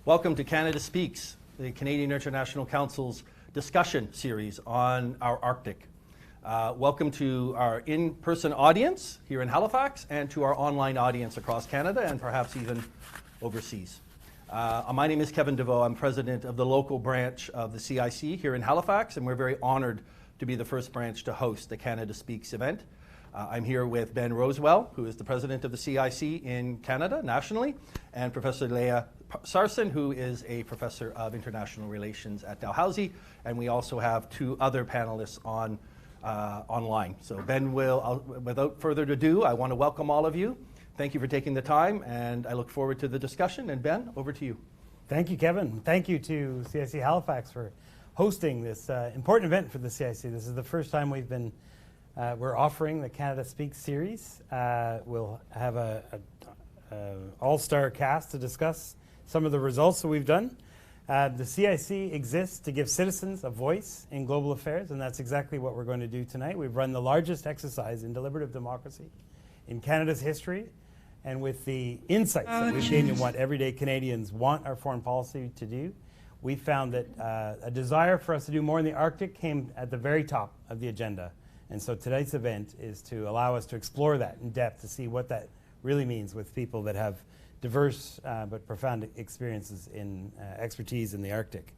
Welcome to Canada Speaks, the Canadian International Council's discussion series on our Arctic. Welcome to our in-person audience here in Halifax and to our online audience across Canada and perhaps even overseas. My name is Kevin DeVoe. I'm president of the local branch of the CIC here in Halifax, and we're very honored to be the first branch to host the Canada Speaks event. I'm here with Ben Rosewell, who is the president of the CIC in Canada nationally, and Professor Leah Sarson, who is a professor of international relations at Dalhousie, and we also have two other panelists on online. So Ben will, without further ado, I want to welcome all of you. Thank you for taking the time, and I look forward to the discussion. And Ben, over to you. Thank you, Kevin. Thank you to CIC Halifax for hosting this important event for the CIC. This is the first time we're offering the Canada Speaks series. We'll have a all-star cast to discuss some of the results that we've done. The CIC exists to give citizens a voice in global affairs, and that's exactly what we're going to do tonight. We've run the largest exercise in deliberative democracy in Canada's history, and with the insights that we've gained in what everyday Canadians want our foreign policy to do, we found that a desire for us to do more in the Arctic came at the very top of the agenda. And so tonight's event is to allow us to explore that in depth, to see what that really means with people that have diverse but profound experiences in expertise in the Arctic.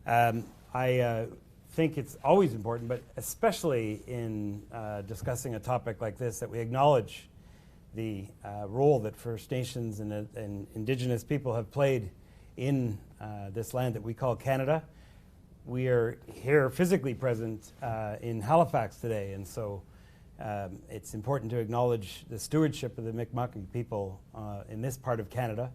I think it's always important, but especially in discussing a topic like this, that we acknowledge the role that First Nations and Indigenous people have played in this land that we call Canada. We are here physically present in Halifax today, and so it's important to acknowledge the stewardship of the Mi'kmaq people in this part of Canada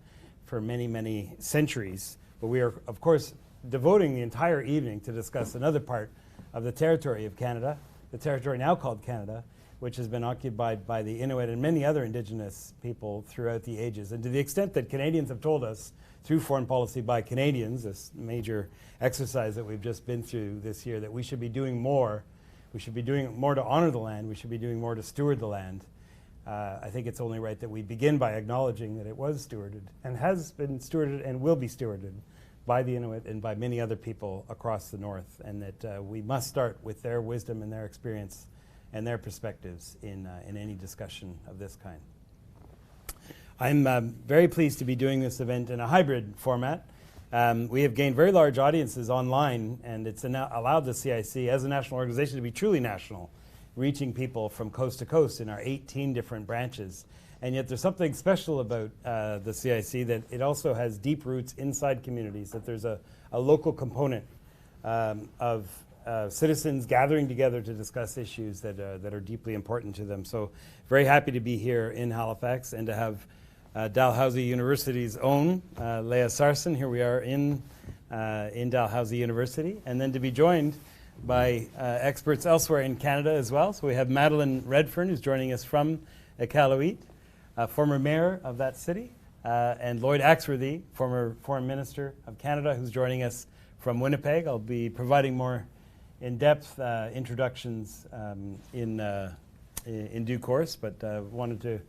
for many, many centuries. But we are, of course, devoting the entire evening to discuss another part of the territory of Canada, the territory now called Canada, which has been occupied by the Inuit and many other Indigenous people throughout the ages. And to the extent that Canadians have told us through Foreign Policy by Canadians, this major exercise that we've just been through this year, that we should be doing more. We should be doing more to honor the land. We should be doing more to steward the land. I think it's only right that we begin by acknowledging that it was stewarded and has been stewarded and will be stewarded by the Inuit and by many other people across the North, and that we must start with their wisdom and their experience and their perspectives in any discussion of this kind. I'm very pleased to be doing this event in a hybrid format. We have gained very large audiences online, and it's allowed the CIC as a national organization to be truly national, reaching people from coast to coast in our 18 different branches. And yet there's something special about the CIC, that it also has deep roots inside communities, that there's a local component of citizens gathering together to discuss issues that are deeply important to them. So very happy to be here in Halifax and to have Dalhousie University's own Leah Sarson. Here we are in Dalhousie University, and then to be joined by experts elsewhere in Canada as well. So we have Madeline Redfern, who's joining us from Iqaluit, former mayor of that city, and Lloyd Axworthy, former Foreign Minister of Canada, who's joining us from Winnipeg. I'll be providing more in-depth introductions in due course, but wanted to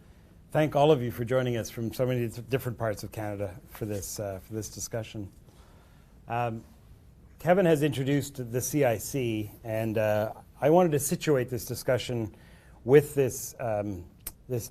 thank all of you for joining us from so many different parts of Canada for this discussion. Kevin has introduced the CIC, and I wanted to situate this discussion with this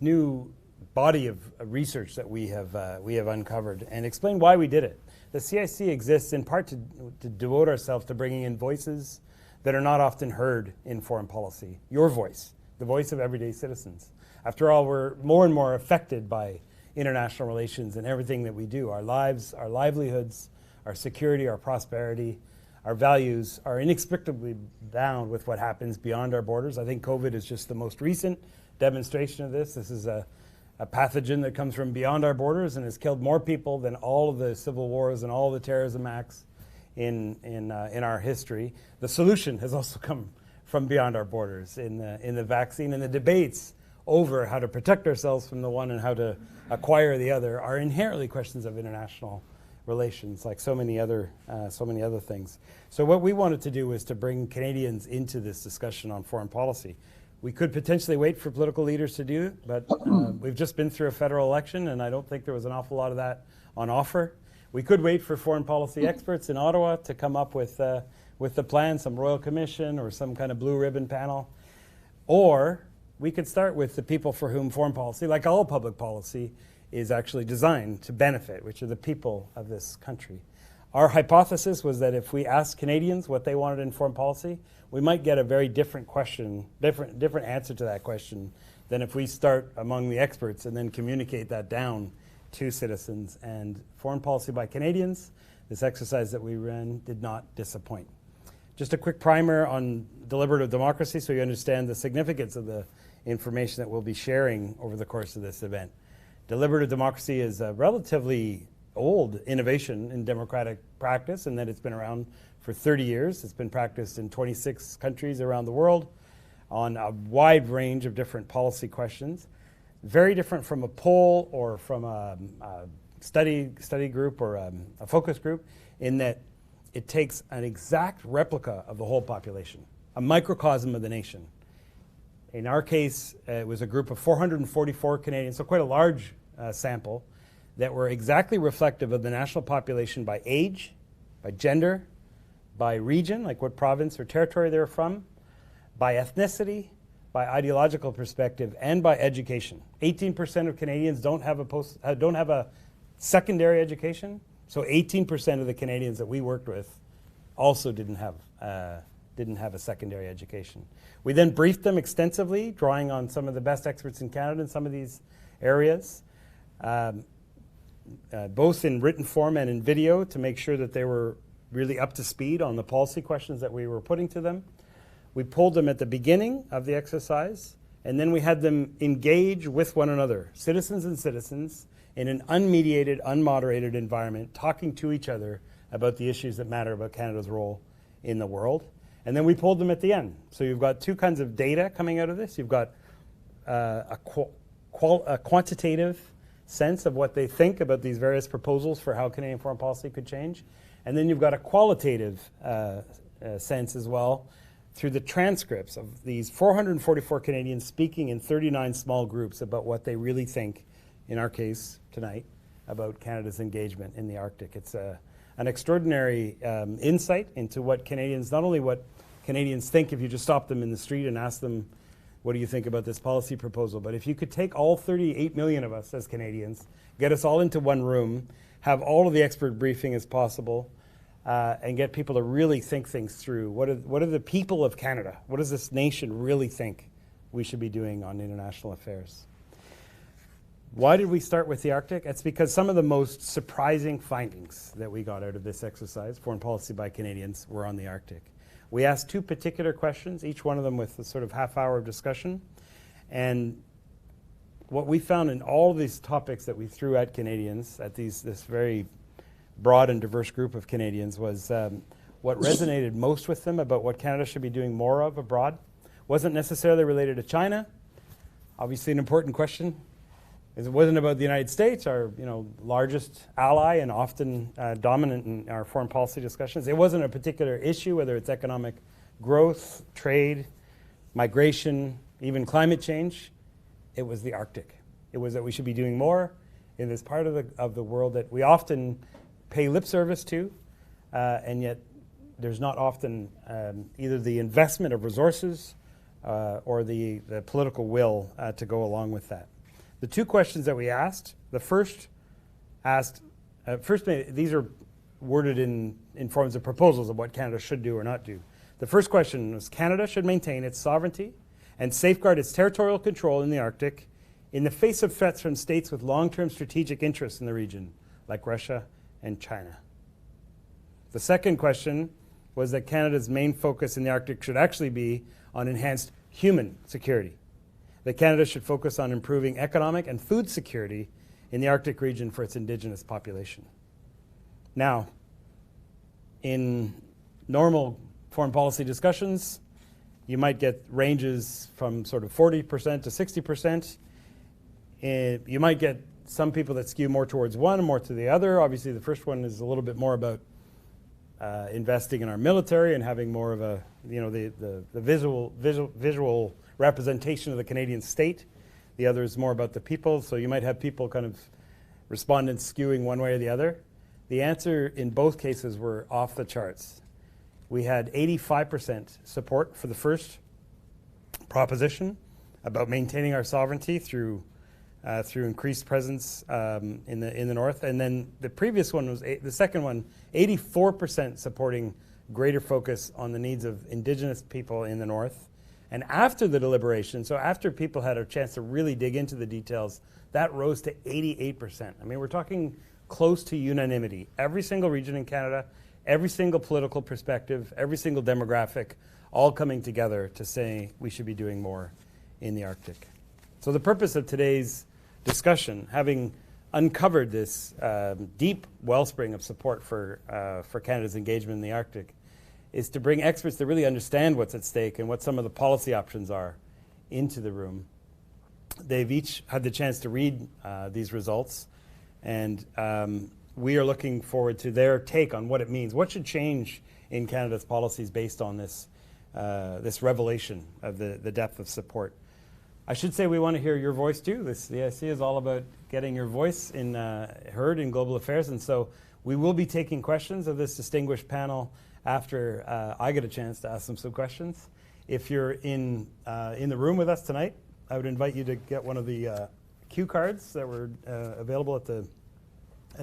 new body of research that we have uncovered, and explain why we did it. The CIC exists in part to devote ourselves to bringing in voices that are not often heard in foreign policy. Your voice, the voice of everyday citizens. After all, we're more and more affected by international relations and everything that we do. Our lives, our livelihoods, our security, our prosperity, our values are inextricably bound with what happens beyond our borders. I think COVID is just the most recent demonstration of this. This is a pathogen that comes from beyond our borders and has killed more people than all of the civil wars and all the terrorism acts in our history. The solution has also come from beyond our borders in the vaccine, and the debates over how to protect ourselves from the one and how to acquire the other are inherently questions of international relations, like so many other things. So what we wanted to do was to bring Canadians into this discussion on foreign policy. We could potentially wait for political leaders to do it, but we've just been through a federal election, and I don't think there was an awful lot of that on offer. We could wait for foreign policy experts in Ottawa to come up with the plan, some Royal Commission or some kind of blue ribbon panel. Or we could start with the people for whom foreign policy, like all public policy, is actually designed to benefit, which are the people of this country. Our hypothesis was that if we asked Canadians what they wanted in foreign policy, we might get a very different question, different answer to that question than if we start among the experts and then communicate that down to citizens. And foreign policy by Canadians, this exercise that we ran, did not disappoint. Just a quick primer on deliberative democracy so you understand the significance of the information that we'll be sharing over the course of this event. Deliberative democracy is a relatively old innovation in democratic practice in that it's been around for 30 years. It's been practiced in 26 countries around the world on a wide range of different policy questions. Very different from a poll or from a study group or a focus group in that it takes an exact replica of the whole population, a microcosm of the nation. In our case, it was a group of 444 Canadians, so quite a large sample, that were exactly reflective of the national population by age, by gender, by region, like what province or territory they were from, by ethnicity, by ideological perspective, and by education. 18% of Canadians don't have a secondary education, so 18% of the Canadians that we worked with also didn't have a secondary education. We then briefed them extensively, drawing on some of the best experts in Canada in some of these areas, both in written form and in video, to make sure that they were really up to speed on the policy questions that we were putting to them. We pulled them at the beginning of the exercise, and then we had them engage with one another, citizens and citizens, in an unmediated, unmoderated environment, talking to each other about the issues that matter about Canada's role in the world. And then we pulled them at the end. So you've got two kinds of data coming out of this. You've got a quantitative sense of what they think about these various proposals for how Canadian foreign policy could change. And then you've got a qualitative sense as well through the transcripts of these 444 Canadians speaking in 39 small groups about what they really think, in our case tonight, about Canada's engagement in the Arctic. It's an extraordinary insight into what Canadians, not only what Canadians think if you just stop them in the street and ask them, what do you think about this policy proposal? But if you could take all 38 million of us as Canadians, get us all into one room, have all of the expert briefing as possible, and get people to really think things through. What are the people of Canada? What does this nation really think we should be doing on international affairs? Why did we start with the Arctic? It's because some of the most surprising findings that we got out of this exercise, foreign policy by Canadians, were on the Arctic. We asked two particular questions, each one of them with a sort of half hour of discussion. And what we found in all of these topics that we threw at Canadians, at this very broad and diverse group of Canadians, was what resonated most with them about what Canada should be doing more of abroad. Wasn't necessarily related to China, obviously an important question. It wasn't about the United States, our largest ally and often dominant in our foreign policy discussions. It wasn't a particular issue, whether it's economic growth, trade, migration, even climate change. It was the Arctic. It was that we should be doing more in this part of the world that we often pay lip service to, and yet there's not often either the investment of resources or the political will to go along with that. The two questions that we asked, the first asked, these are worded in forms of proposals of what Canada should do or not do. The first question was, Canada should maintain its sovereignty and safeguard its territorial control in the Arctic in the face of threats from states with long-term strategic interests in the region, like Russia and China. The second question was that Canada's main focus in the Arctic should actually be on enhanced human security, that Canada should focus on improving economic and food security in the Arctic region for its Indigenous population. Now, in normal foreign policy discussions, you might get ranges from sort of 40% to 60%. You might get some people that skew more towards one and more to the other. Obviously, the first one is a little bit more about investing in our military and having more of a, the visual representation of the Canadian state. The other is more about the people, so you might have people kind of respondents skewing one way or the other. The answer in both cases were off the charts. We had 85% support for the first proposition about maintaining our sovereignty through increased presence in the north, and then the previous one was the second one, 84% supporting greater focus on the needs of Indigenous people in the north. And after the deliberation, so after people had a chance to really dig into the details, that rose to 88%. I mean, we're talking close to unanimity. Every single region in Canada, every single political perspective, every single demographic, all coming together to say we should be doing more in the Arctic. So the purpose of today's discussion, having uncovered this deep wellspring of support for Canada's engagement in the Arctic, is to bring experts that really understand what's at stake and what some of the policy options are into the room. They've each had the chance to read these results, and we are looking forward to their take on what it means. What should change in Canada's policies based on this revelation of the depth of support? I should say we want to hear your voice too. The IC is all about getting your voice heard in global affairs, and so we will be taking questions of this distinguished panel after I get a chance to ask them some questions. If you're in the room with us tonight, I would invite you to get one of the cue cards that were available at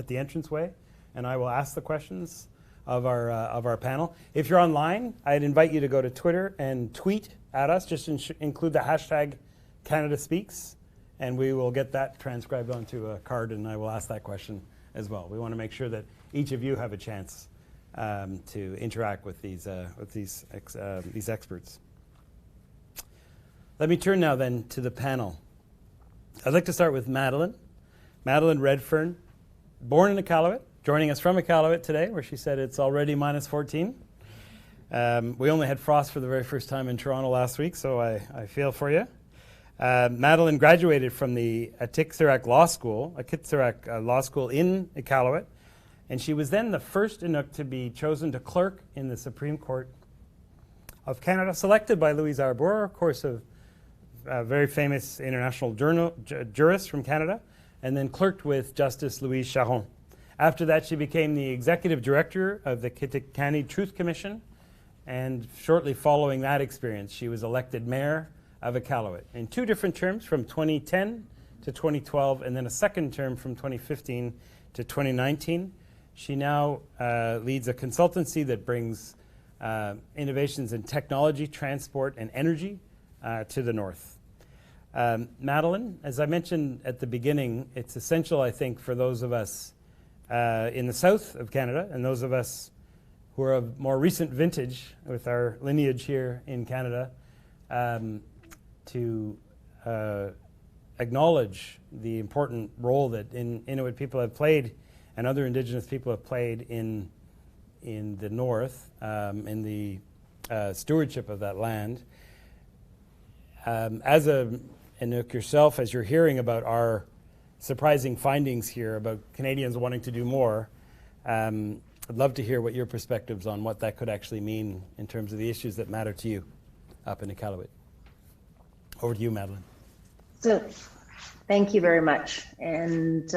the entranceway, and I will ask the questions of our panel. If you're online, I'd invite you to go to Twitter and tweet at us. Just include the hashtag Canada Speaks, and we will get that transcribed onto a card, and I will ask that question as well. We want to make sure that each of you have a chance to interact with these experts. Let me turn now then to the panel. I'd like to start with Madeline. Madeline Redfern, born in Iqaluit, joining us from Iqaluit today, where she said it's already minus 14. We only had frost for the very first time in Toronto last week, so I feel for you. Madeline graduated from the Iqaluit Law School in Iqaluit, and she was then the first Inuk to be chosen to clerk in the Supreme Court of Canada, selected by Louise Arbour, of course, a very famous international jurist from Canada, and then clerked with Justice Louise Charron. After that, she became the executive director of the Kitikani Truth Commission, and shortly following that experience, she was elected mayor of Iqaluit in 2 different terms, from 2010 to 2012, and then a second term from 2015 to 2019. She now leads a consultancy that brings innovations in technology, transport, and energy to the north. Madeline, as I mentioned at the beginning, it's essential, I think, for those of us in the south of Canada and those of us who are of more recent vintage with our lineage here in Canada to acknowledge the important role that Inuit people have played and other Indigenous people have played in the north, in the stewardship of that land. As a Inuk yourself, as you're hearing about our surprising findings here about Canadians wanting to do more, I'd love to hear what your perspectives on what that could actually mean in terms of the issues that matter to you up in Iqaluit. Over to you, Madeline. So, thank you very much. And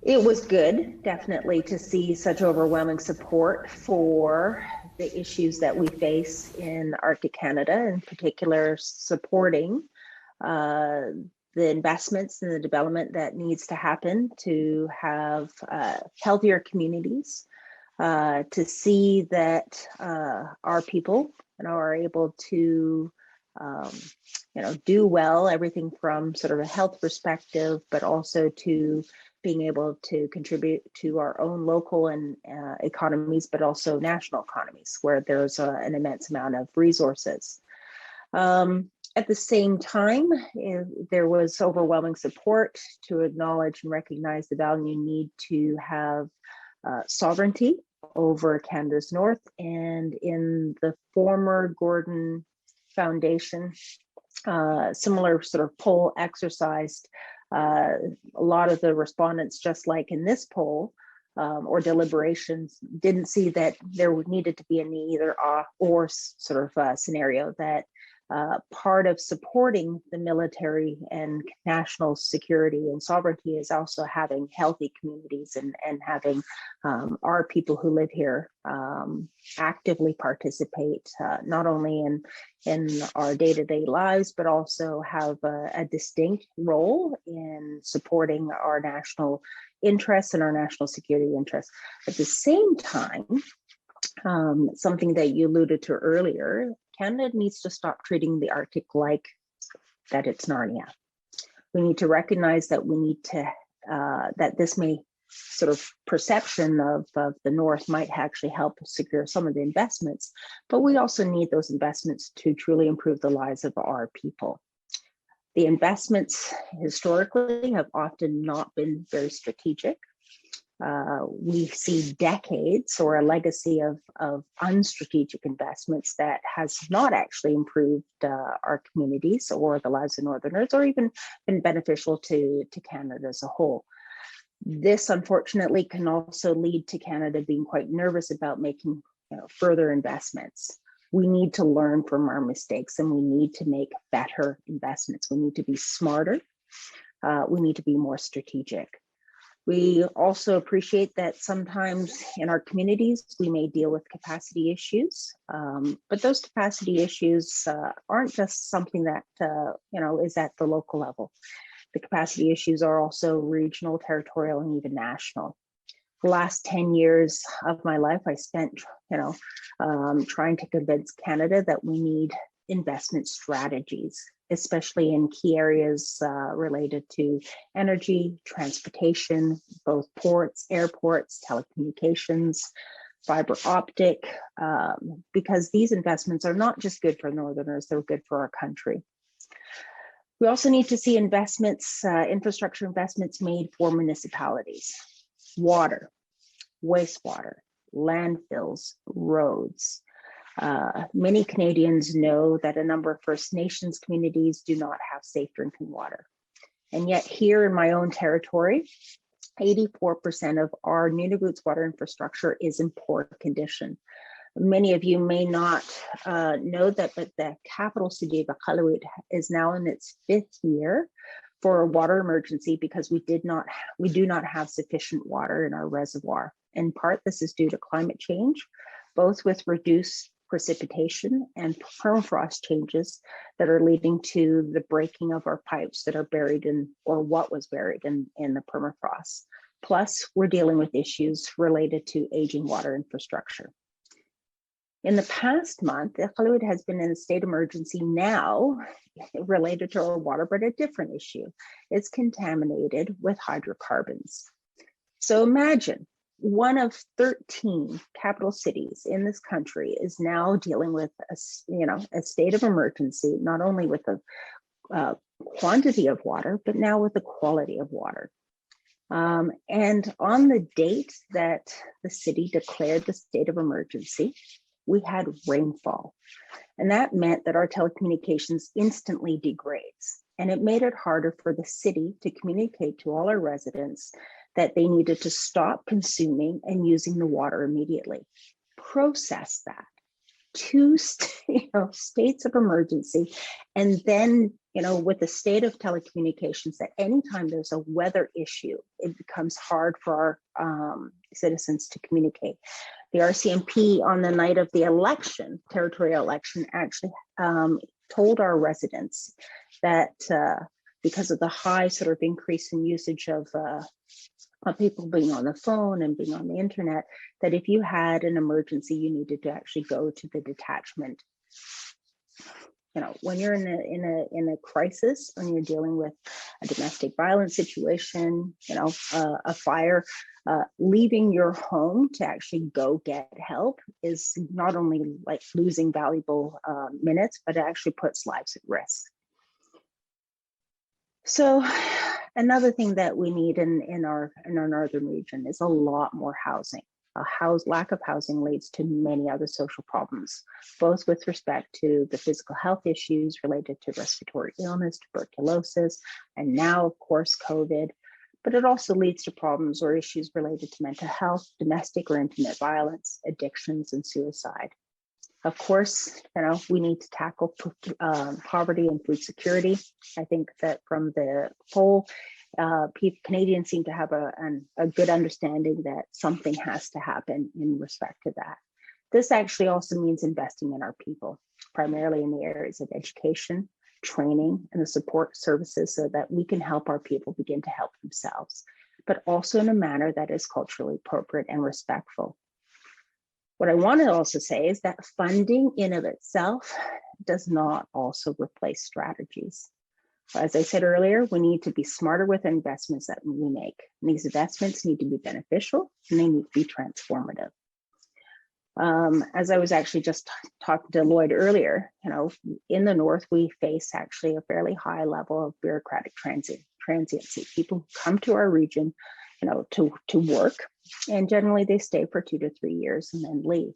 it was good, definitely, to see such overwhelming support for the issues that we face in Arctic Canada, in particular supporting the investments and the development that needs to happen to have healthier communities, to see that our people are able to do well, everything from sort of a health perspective, but also to being able to contribute to our own local and economies, but also national economies, where there's an immense amount of resources. At the same time, there was overwhelming support to acknowledge and recognize the value and need to have sovereignty over Canada's north. And in the former Gordon Foundation, similar sort of poll exercised, a lot of the respondents, just like in this poll or deliberations, didn't see that there needed to be an either or sort of scenario, that part of supporting the military and national security and sovereignty is also having healthy communities and having our people who live here actively participate not only in our day-to-day lives, but also have a distinct role in supporting our national interests and our national security interests. At the same time, something that you alluded to earlier, Canada needs to stop treating the Arctic like that it's Narnia. We need to recognize that we need to, that this may sort of perception of the North might actually help secure some of the investments, but we also need those investments to truly improve the lives of our people. The investments historically have often not been very strategic. We see decades or a legacy of unstrategic investments that has not actually improved our communities or the lives of Northerners, or even been beneficial to Canada as a whole. This, unfortunately, can also lead to Canada being quite nervous about making further investments. We need to learn from our mistakes, and we need to make better investments. We need to be smarter. We need to be more strategic. We also appreciate that sometimes in our communities, we may deal with capacity issues, but those capacity issues aren't just something that is at the local level. The capacity issues are also regional, territorial, and even national. The last 10 years of my life, I spent, trying to convince Canada that we need investment strategies, especially in key areas related to energy, transportation, both ports, airports, telecommunications, fiber optic, because these investments are not just good for Northerners, they're good for our country. We also need to see investments, infrastructure investments made for municipalities, water, wastewater, landfills, roads. Many Canadians know that a number of First Nations communities do not have safe drinking water. And yet here in my own territory, 84% of our Nunavut's water infrastructure is in poor condition. Many of you may not know that, but the capital city of Iqaluit is now in its 5th year for a water emergency because we do not have sufficient water in our reservoir. In part, this is due to climate change, both with reduced precipitation and permafrost changes that are leading to the breaking of our pipes that are buried in, or what was buried in the permafrost. Plus, we're dealing with issues related to aging water infrastructure. In the past month, Iqaluit has been in a state of emergency now related to our water, but a different issue. It's contaminated with hydrocarbons. So imagine one of 13 capital cities in this country is now dealing with a state of emergency, not only with the quantity of water, but now with the quality of water. And on the date that the city declared the state of emergency, we had rainfall. And that meant that our telecommunications instantly degrades. And it made it harder for the city to communicate to all our residents that they needed to stop consuming and using the water immediately. Process that. 2 states of emergency. And then, with the state of telecommunications, that anytime there's a weather issue, it becomes hard for our citizens to communicate. The RCMP on the night of the election, territorial election, actually told our residents that because of the high sort of increase in usage of people being on the phone and being on the internet, that if you had an emergency, you needed to actually go to the detachment. When you're in a crisis, when you're dealing with a domestic violence situation, a fire, leaving your home to actually go get help is not only like losing valuable minutes, but it actually puts lives at risk. So another thing that we need in our northern region is a lot more housing. Lack of housing leads to many other social problems, both with respect to the physical health issues related to respiratory illness, tuberculosis, and now, of course, COVID. But it also leads to problems or issues related to mental health, domestic or intimate violence, addictions, and suicide. Of course, we need to tackle poverty and food security. I think that from the poll, Canadians seem to have a good understanding that something has to happen in respect to that. This actually also means investing in our people, primarily in the areas of education, training, and the support services so that we can help our people begin to help themselves, but also in a manner that is culturally appropriate and respectful. What I want to also say is that funding in of itself does not also replace strategies. As I said earlier, we need to be smarter with investments that we make. And these investments need to be beneficial and they need to be transformative. As I was actually just talking to Lloyd earlier, in the North, we face actually a fairly high level of bureaucratic transiency. People come to our region, to work, and generally they stay for 2 to 3 years and then leave.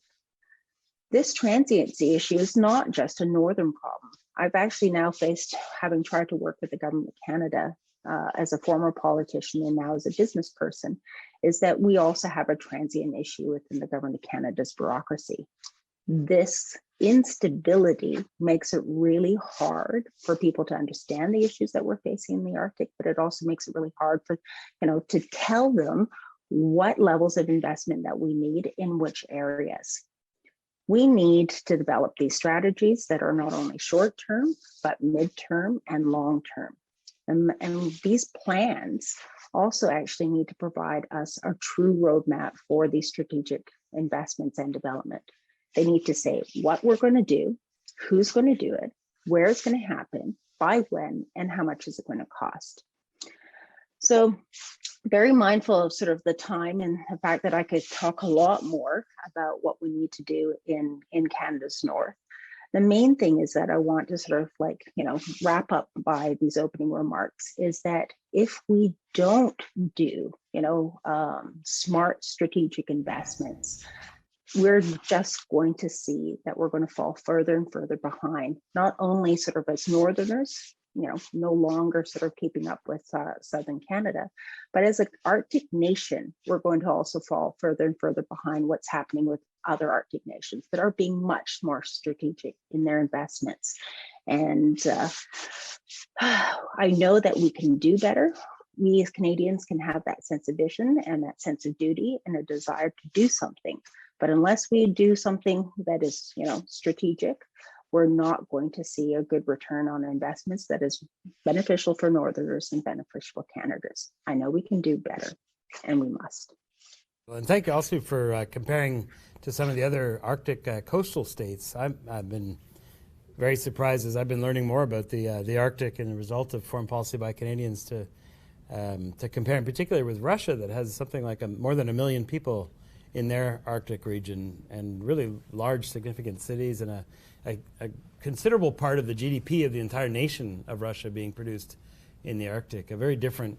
This transiency issue is not just a Northern problem. I've actually now faced, having tried to work with the Government of Canada as a former politician and now as a business person, is that we also have a transient issue within the Government of Canada's bureaucracy. This instability makes it really hard for people to understand the issues that we're facing in the Arctic, but it also makes it really hard for, to tell them what levels of investment that we need in which areas. We need to develop these strategies that are not only short-term, but mid-term and long-term. And these plans also actually need to provide us a true roadmap for these strategic investments and development. They need to say what we're going to do, who's going to do it, where it's going to happen, by when, and how much is it going to cost. So very mindful of sort of the time and the fact that I could talk a lot more about what we need to do in Canada's North. The main thing is that I want to sort of wrap up by these opening remarks is that if we don't do, smart strategic investments, we're just going to see that we're going to fall further and further behind, not only sort of as Northerners, no longer sort of keeping up with Southern Canada, but as an Arctic nation, we're going to also fall further and further behind what's happening with other Arctic nations that are being much more strategic in their investments. And I know that we can do better. We as Canadians can have that sense of vision and that sense of duty and a desire to do something. But unless we do something that is, strategic, we're not going to see a good return on investments that is beneficial for Northerners and beneficial for Canadians. I know we can do better, and we must. Well, and thank you also for comparing to some of the other Arctic coastal states. I've been very surprised as I've been learning more about the Arctic and the result of foreign policy by Canadians to compare, in particular with Russia, that has something like more than 1 million people in their Arctic region and really large, significant cities and a considerable part of the GDP of the entire nation of Russia being produced in the Arctic. A very different,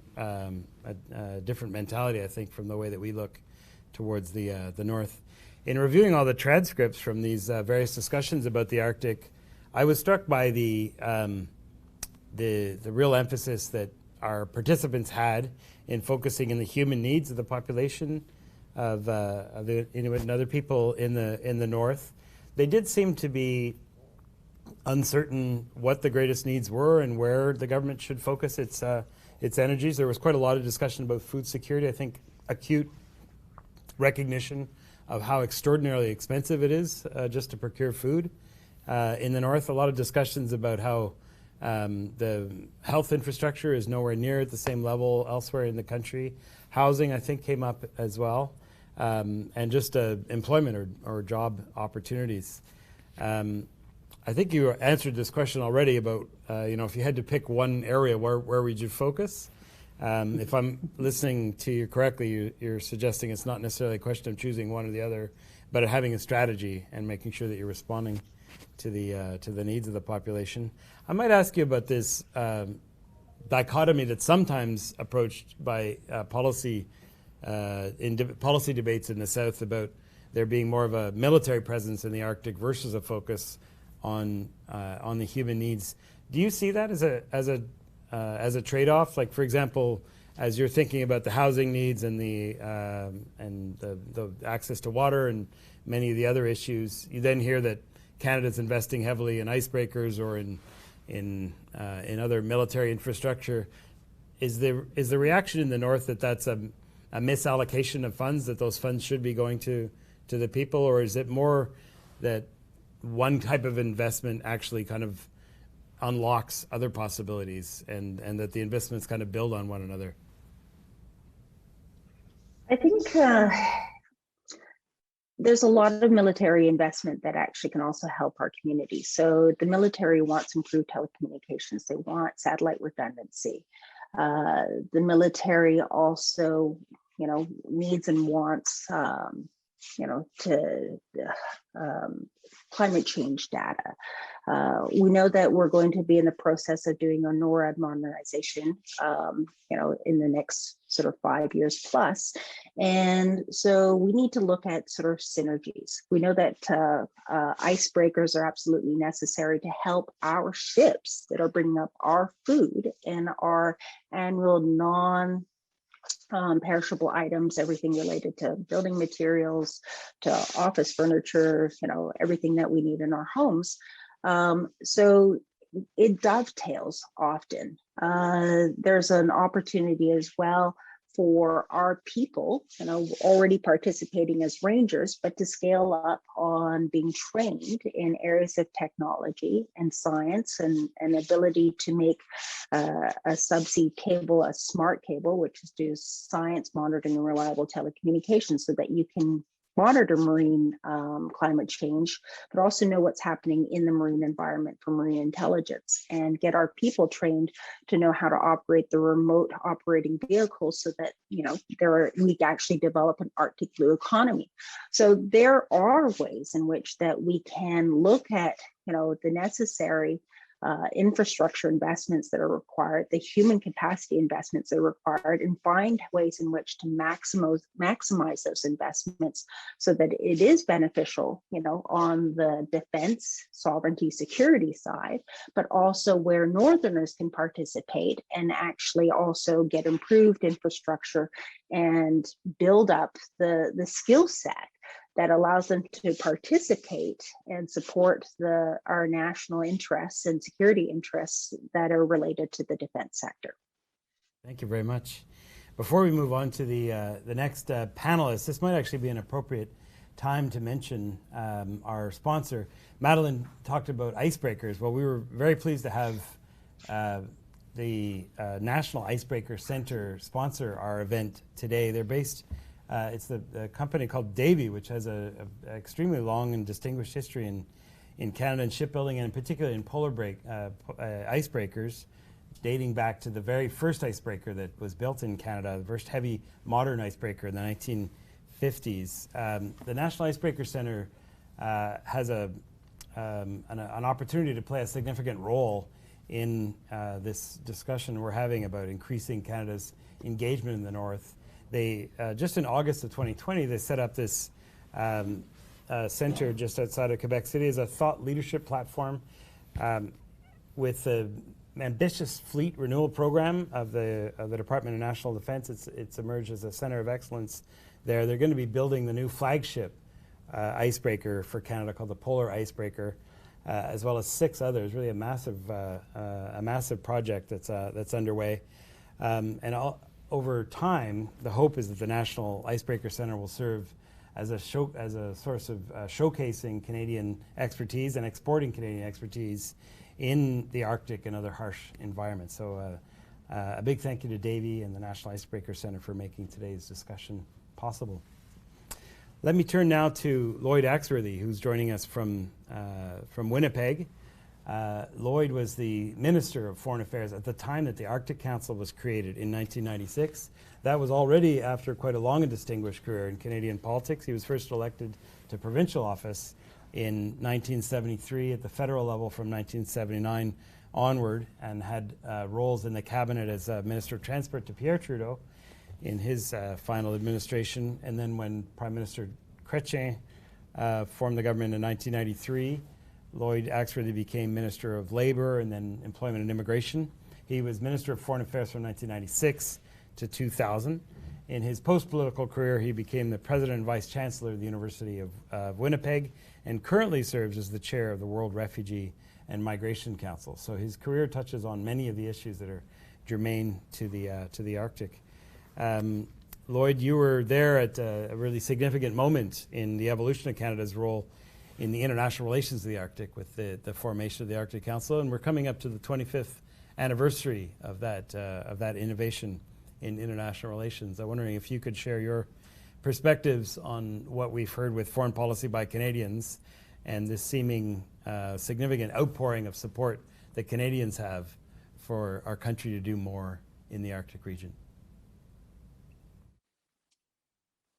different mentality, I think, from the way that we look towards the North. In reviewing all the transcripts from these various discussions about the Arctic, I was struck by the real emphasis that our participants had in focusing in the human needs of the population of the Inuit and other people in the North. They did seem to be uncertain what the greatest needs were and where the government should focus its energies. There was quite a lot of discussion about food security. I think acute recognition of how extraordinarily expensive it is just to procure food in the North. A lot of discussions about how the health infrastructure is nowhere near at the same level elsewhere in the country. Housing, I think, came up as well. And just employment or job opportunities. I think you answered this question already about, if you had to pick one area, where would you focus? If I'm listening to you correctly, you're suggesting it's not necessarily a question of choosing one or the other, but having a strategy and making sure that you're responding to the needs of the population. I might ask you about this dichotomy that's sometimes approached by policy debates in the South about there being more of a military presence in the Arctic versus a focus on the human needs. Do you see that as a trade-off? Like, for example, as you're thinking about the housing needs and the access to water and many of the other issues, you then hear that Canada's investing heavily in icebreakers or in other military infrastructure. Is the reaction in the North that that's a misallocation of funds, that those funds should be going to the people, or is it more that one type of investment actually kind of unlocks other possibilities and that the investments kind of build on one another? I think there's a lot of military investment that actually can also help our community. So the military wants improved telecommunications. They want satellite redundancy. The military also, needs and wants, climate change data. We know that we're going to be in the process of doing a NORAD modernization, in the next sort of 5 years plus. And so we need to look at sort of synergies. We know that icebreakers are absolutely necessary to help our ships that are bringing up our food and our annual perishable items, everything related to building materials, to office furniture, everything that we need in our homes. So it dovetails often. There's an opportunity as well for our people, already participating as rangers, but to scale up on being trained in areas of technology and science and ability to make a subsea cable a smart cable, which is to science monitoring and reliable telecommunications, so that you can monitor marine climate change, but also know what's happening in the marine environment for marine intelligence, and get our people trained to know how to operate the remote operating vehicles so that, we actually develop an Arctic blue economy. So there are ways in which that we can look at, the necessary infrastructure investments that are required, the human capacity investments that are required, and find ways in which to maximize those investments so that it is beneficial, on the defense, sovereignty, security side, but also where Northerners can participate and actually also get improved infrastructure and build up the skill set that allows them to participate and support our national interests and security interests that are related to the defense sector. Thank you very much. Before we move on to the next panelist, this might actually be an appropriate time to mention our sponsor. Madeline talked about icebreakers. Well, we were very pleased to have the National Icebreaker Center sponsor our event today. They're based it's the company called Davy, which has an extremely long and distinguished history in Canada in shipbuilding, and particularly in polar icebreakers, dating back to the very first icebreaker that was built in Canada, the first heavy modern icebreaker in the 1950s. The National Icebreaker Center has an opportunity to play a significant role in this discussion we're having about increasing Canada's engagement in the North. They just in August of 2020, they set up this center just outside of Quebec City as a thought leadership platform with the ambitious fleet renewal program of the Department of National Defense. It's emerged as a center of excellence there. They're going to be building the new flagship icebreaker for Canada called the Polar Icebreaker, as well as 6 others. Really a massive project that's underway, over time, the hope is that the National Icebreaker Center will serve as a source of showcasing Canadian expertise and exporting Canadian expertise in the Arctic and other harsh environments. So a big thank you to Davy and the National Icebreaker Center for making today's discussion possible. Let me turn now to Lloyd Axworthy, who's joining us from Winnipeg. Lloyd was the Minister of Foreign Affairs at the time that the Arctic Council was created in 1996. That was already after quite a long and distinguished career in Canadian politics. He was first elected to provincial office in 1973 at the federal level from 1979 onward, and had roles in the cabinet as Minister of Transport to Pierre Trudeau in his final administration. And then when Prime Minister Chrétien formed the government in 1993, Lloyd Axworthy became Minister of Labour and then Employment and Immigration. He was Minister of Foreign Affairs from 1996 to 2000. In his post-political career, he became the president and vice chancellor of the University of Winnipeg, and currently serves as the chair of the World Refugee and Migration Council. So his career touches on many of the issues that are germane to the Arctic. Lloyd, you were there at a really significant moment in the evolution of Canada's role in the international relations of the Arctic with the formation of the Arctic Council, and we're coming up to the 25th anniversary of that innovation in international relations. I'm wondering if you could share your perspectives on what we've heard with foreign policy by Canadians and this seeming significant outpouring of support that Canadians have for our country to do more in the Arctic region.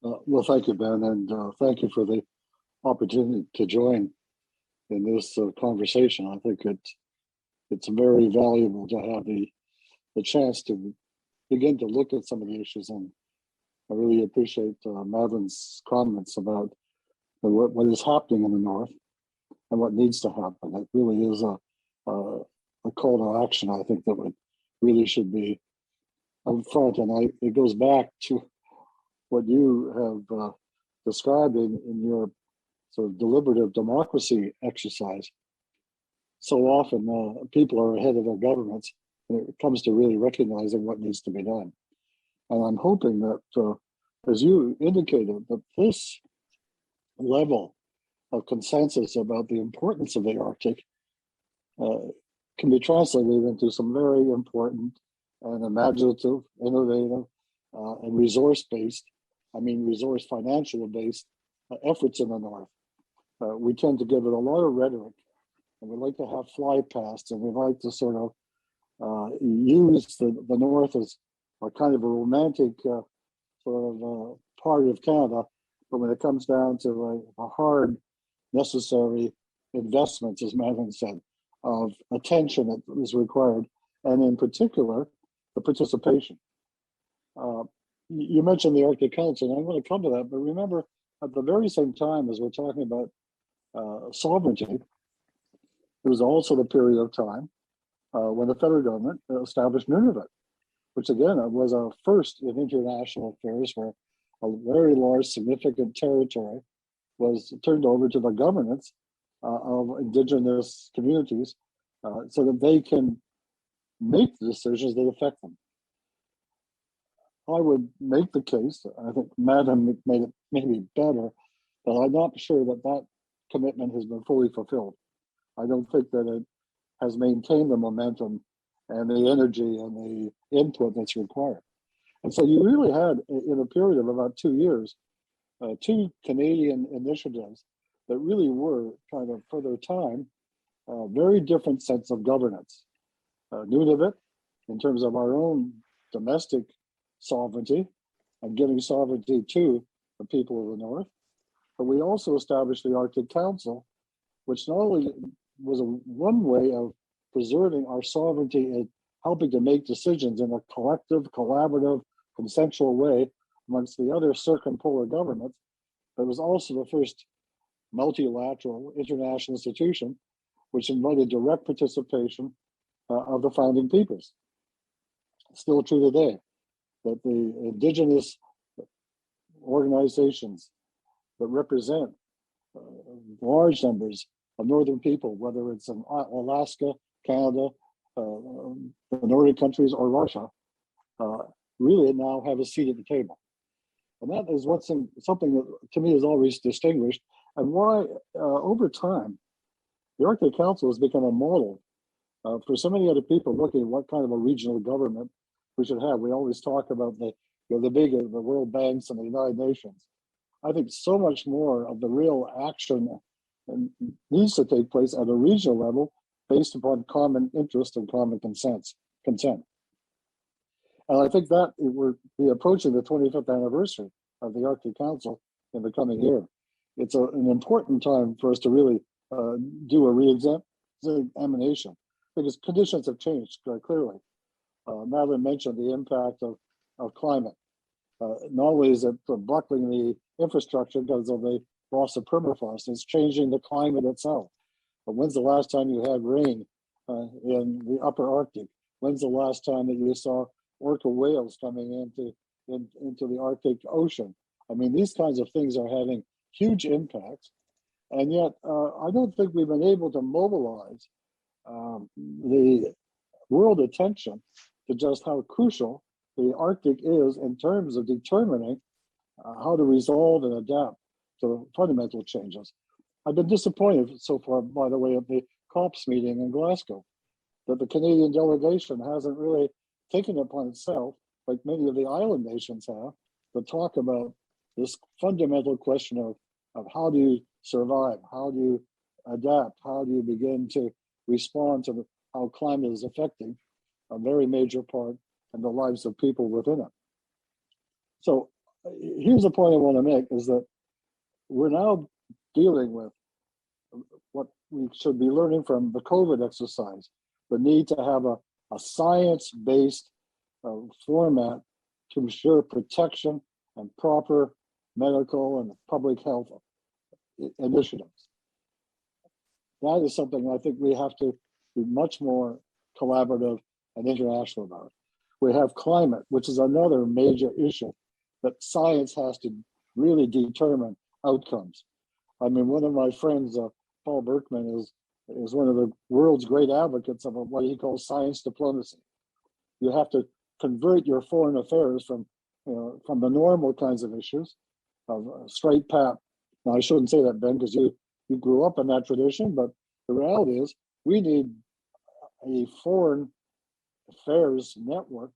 Well, thank you, Ben, and thank you for the opportunity to join in this conversation. I think it's very valuable to have the chance to begin to look at some of the issues, and I really appreciate Madeline's comments about what is happening in the North and what needs to happen. It really is a call to action, I think, that really should be up front, and it goes back to what you have described in your sort of deliberative democracy exercise. So often people are ahead of their governments when it comes to really recognizing what needs to be done. And I'm hoping that, as you indicated, that this level of consensus about the importance of the Arctic can be translated into some very important and imaginative, innovative, and resource financial-based efforts in the North. We tend to give it a lot of rhetoric, and we like to have fly pasts, and we like to sort of use the North as a kind of a romantic part of Canada, but when it comes down to a hard, necessary investments, as Madeline said, of attention that is required, and in particular, the participation. You mentioned the Arctic Council, and I'm going to come to that, but remember, at the very same time as we're talking about sovereignty, it was also the period of time when the federal government established Nunavut, which again was a first in international affairs where a very large, significant territory was turned over to the governance of Indigenous communities so that they can make the decisions that affect them. I would make the case, I think Madam made it maybe better, but I'm not sure that commitment has been fully fulfilled. I don't think that it has maintained the momentum and the energy and the input that's required. And so you really had, in a period of about 2 years, two Canadian initiatives that really were kind of, for their time, very different sets of governance. Nunavut, in terms of our own domestic sovereignty and giving sovereignty to the people of the North. But we also established the Arctic Council, which not only was one way of preserving our sovereignty and helping to make decisions in a collective, collaborative, consensual way amongst the other circumpolar governments, but it was also the first multilateral international institution which invited direct participation of the founding peoples. It's still true today that the Indigenous organizations that represent large numbers of Northern people, whether it's in Alaska, Canada, the Nordic countries, or Russia, really now have a seat at the table. And that is something that to me is always distinguished, and why over time, the Arctic Council has become a model for so many other people looking at what kind of a regional government we should have. We always talk about the World Banks and the United Nations. I think so much more of the real action needs to take place at a regional level based upon common interest and common consent. And I think that we're approaching the 25th anniversary of the Arctic Council in the coming year. It's an important time for us to really do a re-examination because conditions have changed clearly. Madeline mentioned the impact of climate. Not only is it buckling the infrastructure because of the loss of permafrost, it's changing the climate itself. But when's the last time you had rain in the upper Arctic? When's the last time that you saw orca whales coming into into the Arctic Ocean. I mean, these kinds of things are having huge impacts, and yet I don't think we've been able to mobilize the world attention to just how crucial the Arctic is in terms of determining how to resolve and adapt to fundamental changes. I've been disappointed so far, by the way, at the COPS meeting in Glasgow, that the Canadian delegation hasn't really taken it upon itself, like many of the island nations have, to talk about this fundamental question of how do you survive, how do you adapt, how do you begin to respond to how climate is affecting a very major part in the lives of people within it. So here's the point I want to make, is that we're now dealing with what we should be learning from the COVID exercise, the need to have a science-based format to ensure protection and proper medical and public health initiatives. That is something I think we have to be much more collaborative and international about. We have climate, which is another major issue that science has to really determine outcomes. I mean, one of my friends, Paul Berkman, is one of the world's great advocates of what he calls science diplomacy. You have to convert your foreign affairs from the normal kinds of issues of straight path. Now, I shouldn't say that, Ben, because you grew up in that tradition, but the reality is we need a foreign affairs network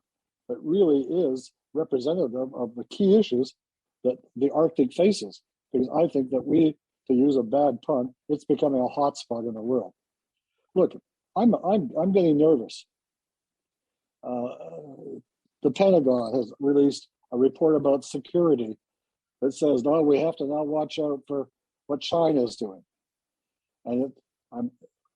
that really is representative of the key issues that the Arctic faces. Because I think that we, to use a bad pun, it's becoming a hotspot in the world. Look, I'm getting nervous. The Pentagon has released a report about security that says, no, we have to now watch out for what China is doing. And I'm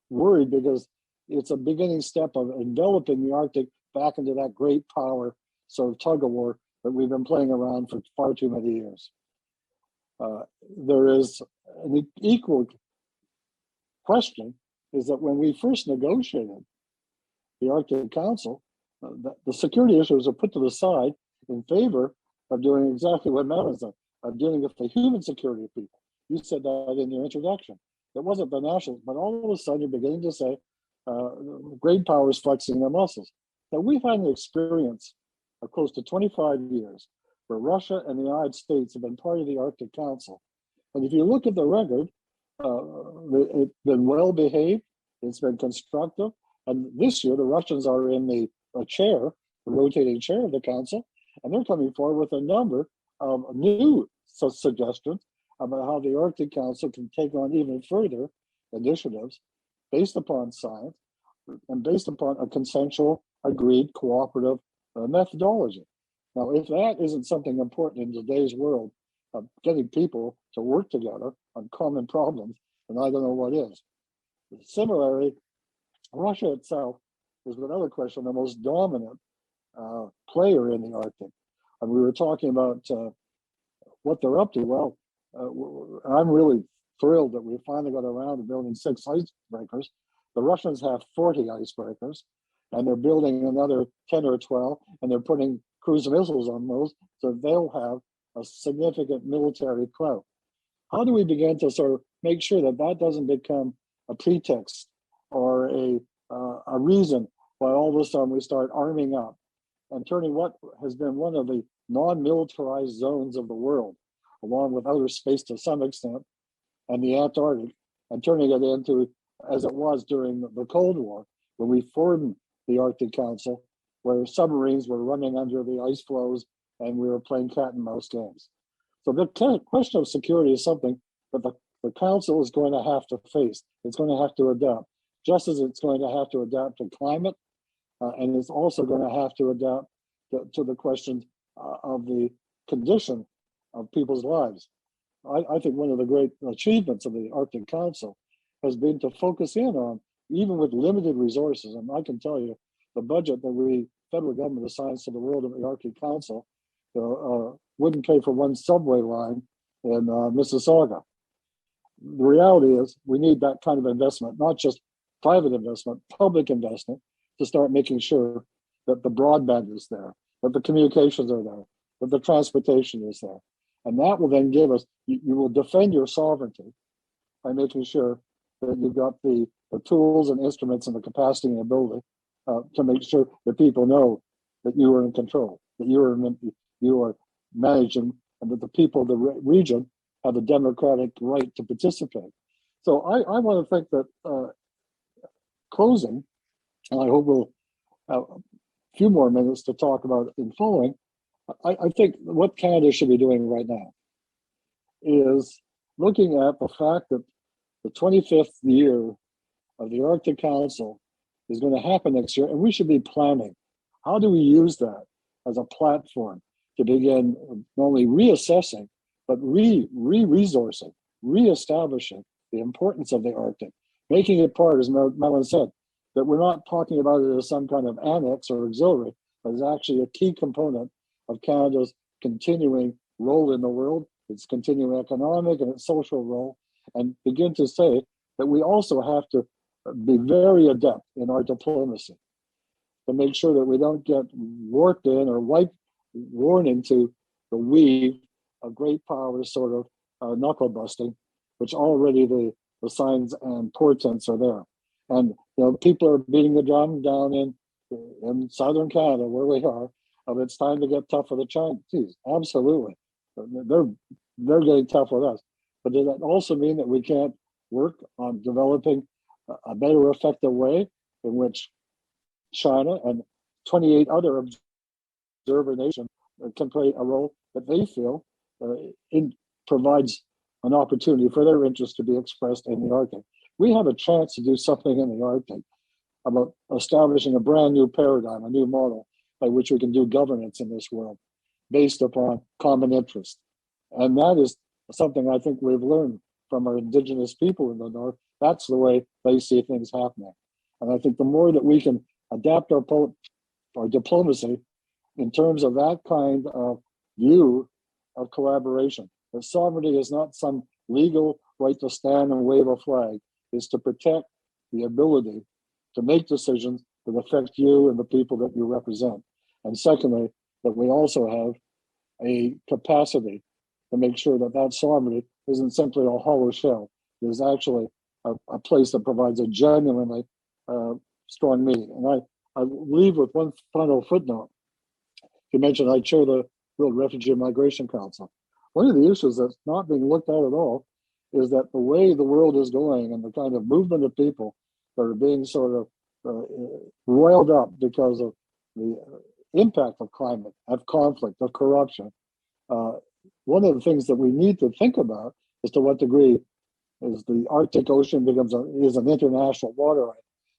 worried because it's a beginning step of enveloping the Arctic back into that great power sort of tug of war that we've been playing around for far too many years. There is an equal question, is that when we first negotiated the Arctic Council, the security issues are put to the side in favor of doing exactly what Madeline said, of dealing with the human security of people. You said that in your introduction. It wasn't the national, but all of a sudden you're beginning to say great powers flexing their muscles. Now we've had an experience of close to 25 years where Russia and the United States have been part of the Arctic Council. And if you look at the record, it's been well behaved, it's been constructive. And this year, the Russians are in the chair, the rotating chair of the council, and they're coming forward with a number of new suggestions about how the Arctic Council can take on even further initiatives based upon science and based upon a consensual, agreed, cooperative methodology. Now, if that isn't something important in today's world of getting people to work together on common problems, then I don't know what is. Similarly, Russia itself is, without question, the most dominant player in the Arctic. And we were talking about what they're up to. Well, I'm really thrilled that we finally got around to building 6 icebreakers. The Russians have 40 icebreakers, and they're building another 10 or 12, and they're putting cruise missiles on those, so they'll have a significant military clout. How do we begin to sort of make sure that that doesn't become a pretext or a reason why all of a sudden we start arming up and turning what has been one of the non-militarized zones of the world, along with outer space to some extent, and the Antarctic, and turning it into, as it was during the Cold War, when we formed the Arctic Council, where submarines were running under the ice floes and we were playing cat and mouse games. So the question of security is something that the council is going to have to face. It's going to have to adapt, just as it's going to have to adapt to climate, and it's also going to have to adapt to the question of the condition of people's lives. I think one of the great achievements of the Arctic Council has been to focus in on, even with limited resources, and I can tell you, the budget that we, federal government, assigns to the world of the Arctic Council wouldn't pay for one subway line in Mississauga. The reality is we need that kind of investment, not just private investment, public investment, to start making sure that the broadband is there, that the communications are there, that the transportation is there. And that will then give us, you will defend your sovereignty by making sure that you've got the tools and instruments and the capacity and ability to make sure that people know that you are in control, that you are managing, and that the people of the region have the democratic right to participate. So I want to think that closing, and I hope we'll have a few more minutes to talk about in following, I think what Canada should be doing right now is looking at the fact that the 25th year of the Arctic Council is going to happen next year, and we should be planning. How do we use that as a platform to begin not only reassessing, but resourcing, reestablishing the importance of the Arctic, making it part, as Madeline said, that we're not talking about it as some kind of annex or auxiliary, but it's actually a key component of Canada's continuing role in the world, its continuing economic and its social role, and begin to say that we also have to be very adept in our diplomacy to make sure that we don't get warped in or worn into the weave of great powers sort of knuckle busting, which already the signs and portents are there. And people are beating the drum down in southern Canada where we are of it's time to get tough with the Chinese. Absolutely, they're getting tough with us. But does that also mean that we can't work on developing a better, effective way in which China and 28 other observer nations can play a role that they feel provides an opportunity for their interests to be expressed in the Arctic? We have a chance to do something in the Arctic about establishing a brand new paradigm, a new model by which we can do governance in this world based upon common interest. And that is something I think we've learned from our Indigenous people in the North. That's the way they see things happening. And I think the more that we can adapt our diplomacy in terms of that kind of view of collaboration, that sovereignty is not some legal right to stand and wave a flag, is to protect the ability to make decisions that affect you and the people that you represent. And secondly, that we also have a capacity to make sure that that sovereignty isn't simply a hollow shell. There's actually a place that provides a genuinely strong meaning. And I leave with one final footnote. You mentioned I chair the World Refugee and Migration Council. One of the issues that's not being looked at at all is that the way the world is going and the kind of movement of people that are being sort of roiled up because of the impact of climate, of conflict, of corruption. One of the things that we need to think about is to what degree is the Arctic Ocean is an international waterway,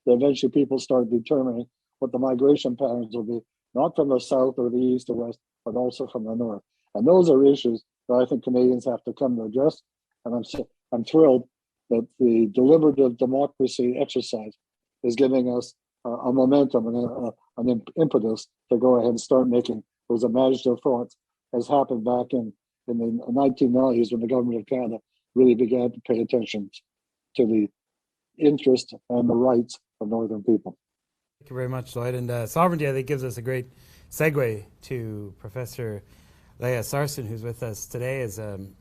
that eventually people start determining what the migration patterns will be, not from the south or the east or west, but also from the north. And those are issues that I think Canadians have to come to address. And I'm thrilled that the deliberative democracy exercise is giving us a momentum and an impetus to go ahead and start making those imaginative thoughts, as happened back in the 1990s when the government of Canada really began to pay attention to the interest and the rights of Northern people. Thank you very much, Lloyd. And sovereignty, I think, gives us a great segue to Professor Leah Sarson, who's with us today as an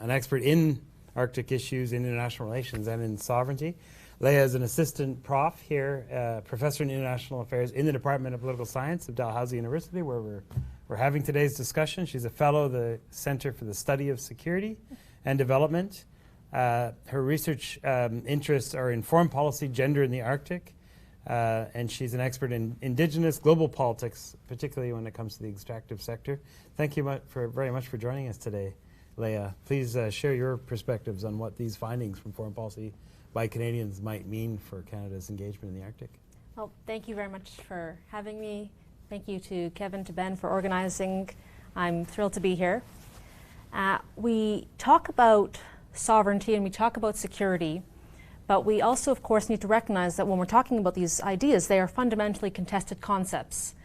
expert in Arctic issues, in international relations, and in sovereignty. Leah is an assistant prof here, professor in international affairs in the Department of Political Science of Dalhousie University, where we're having today's discussion. She's a fellow of the Center for the Study of Security and Development. Her research interests are in foreign policy, gender in the Arctic, and she's an expert in Indigenous global politics, particularly when it comes to the extractive sector. Thank you very much for joining us today, Leah. Please share your perspectives on what these findings from foreign policy by Canadians might mean for Canada's engagement in the Arctic. Well, thank you very much for having me. Thank you to Kevin, to Ben for organizing. I'm thrilled to be here. We talk about sovereignty and we talk about security, but we also, of course, need to recognize that when we're talking about these ideas, they are fundamentally contested concepts.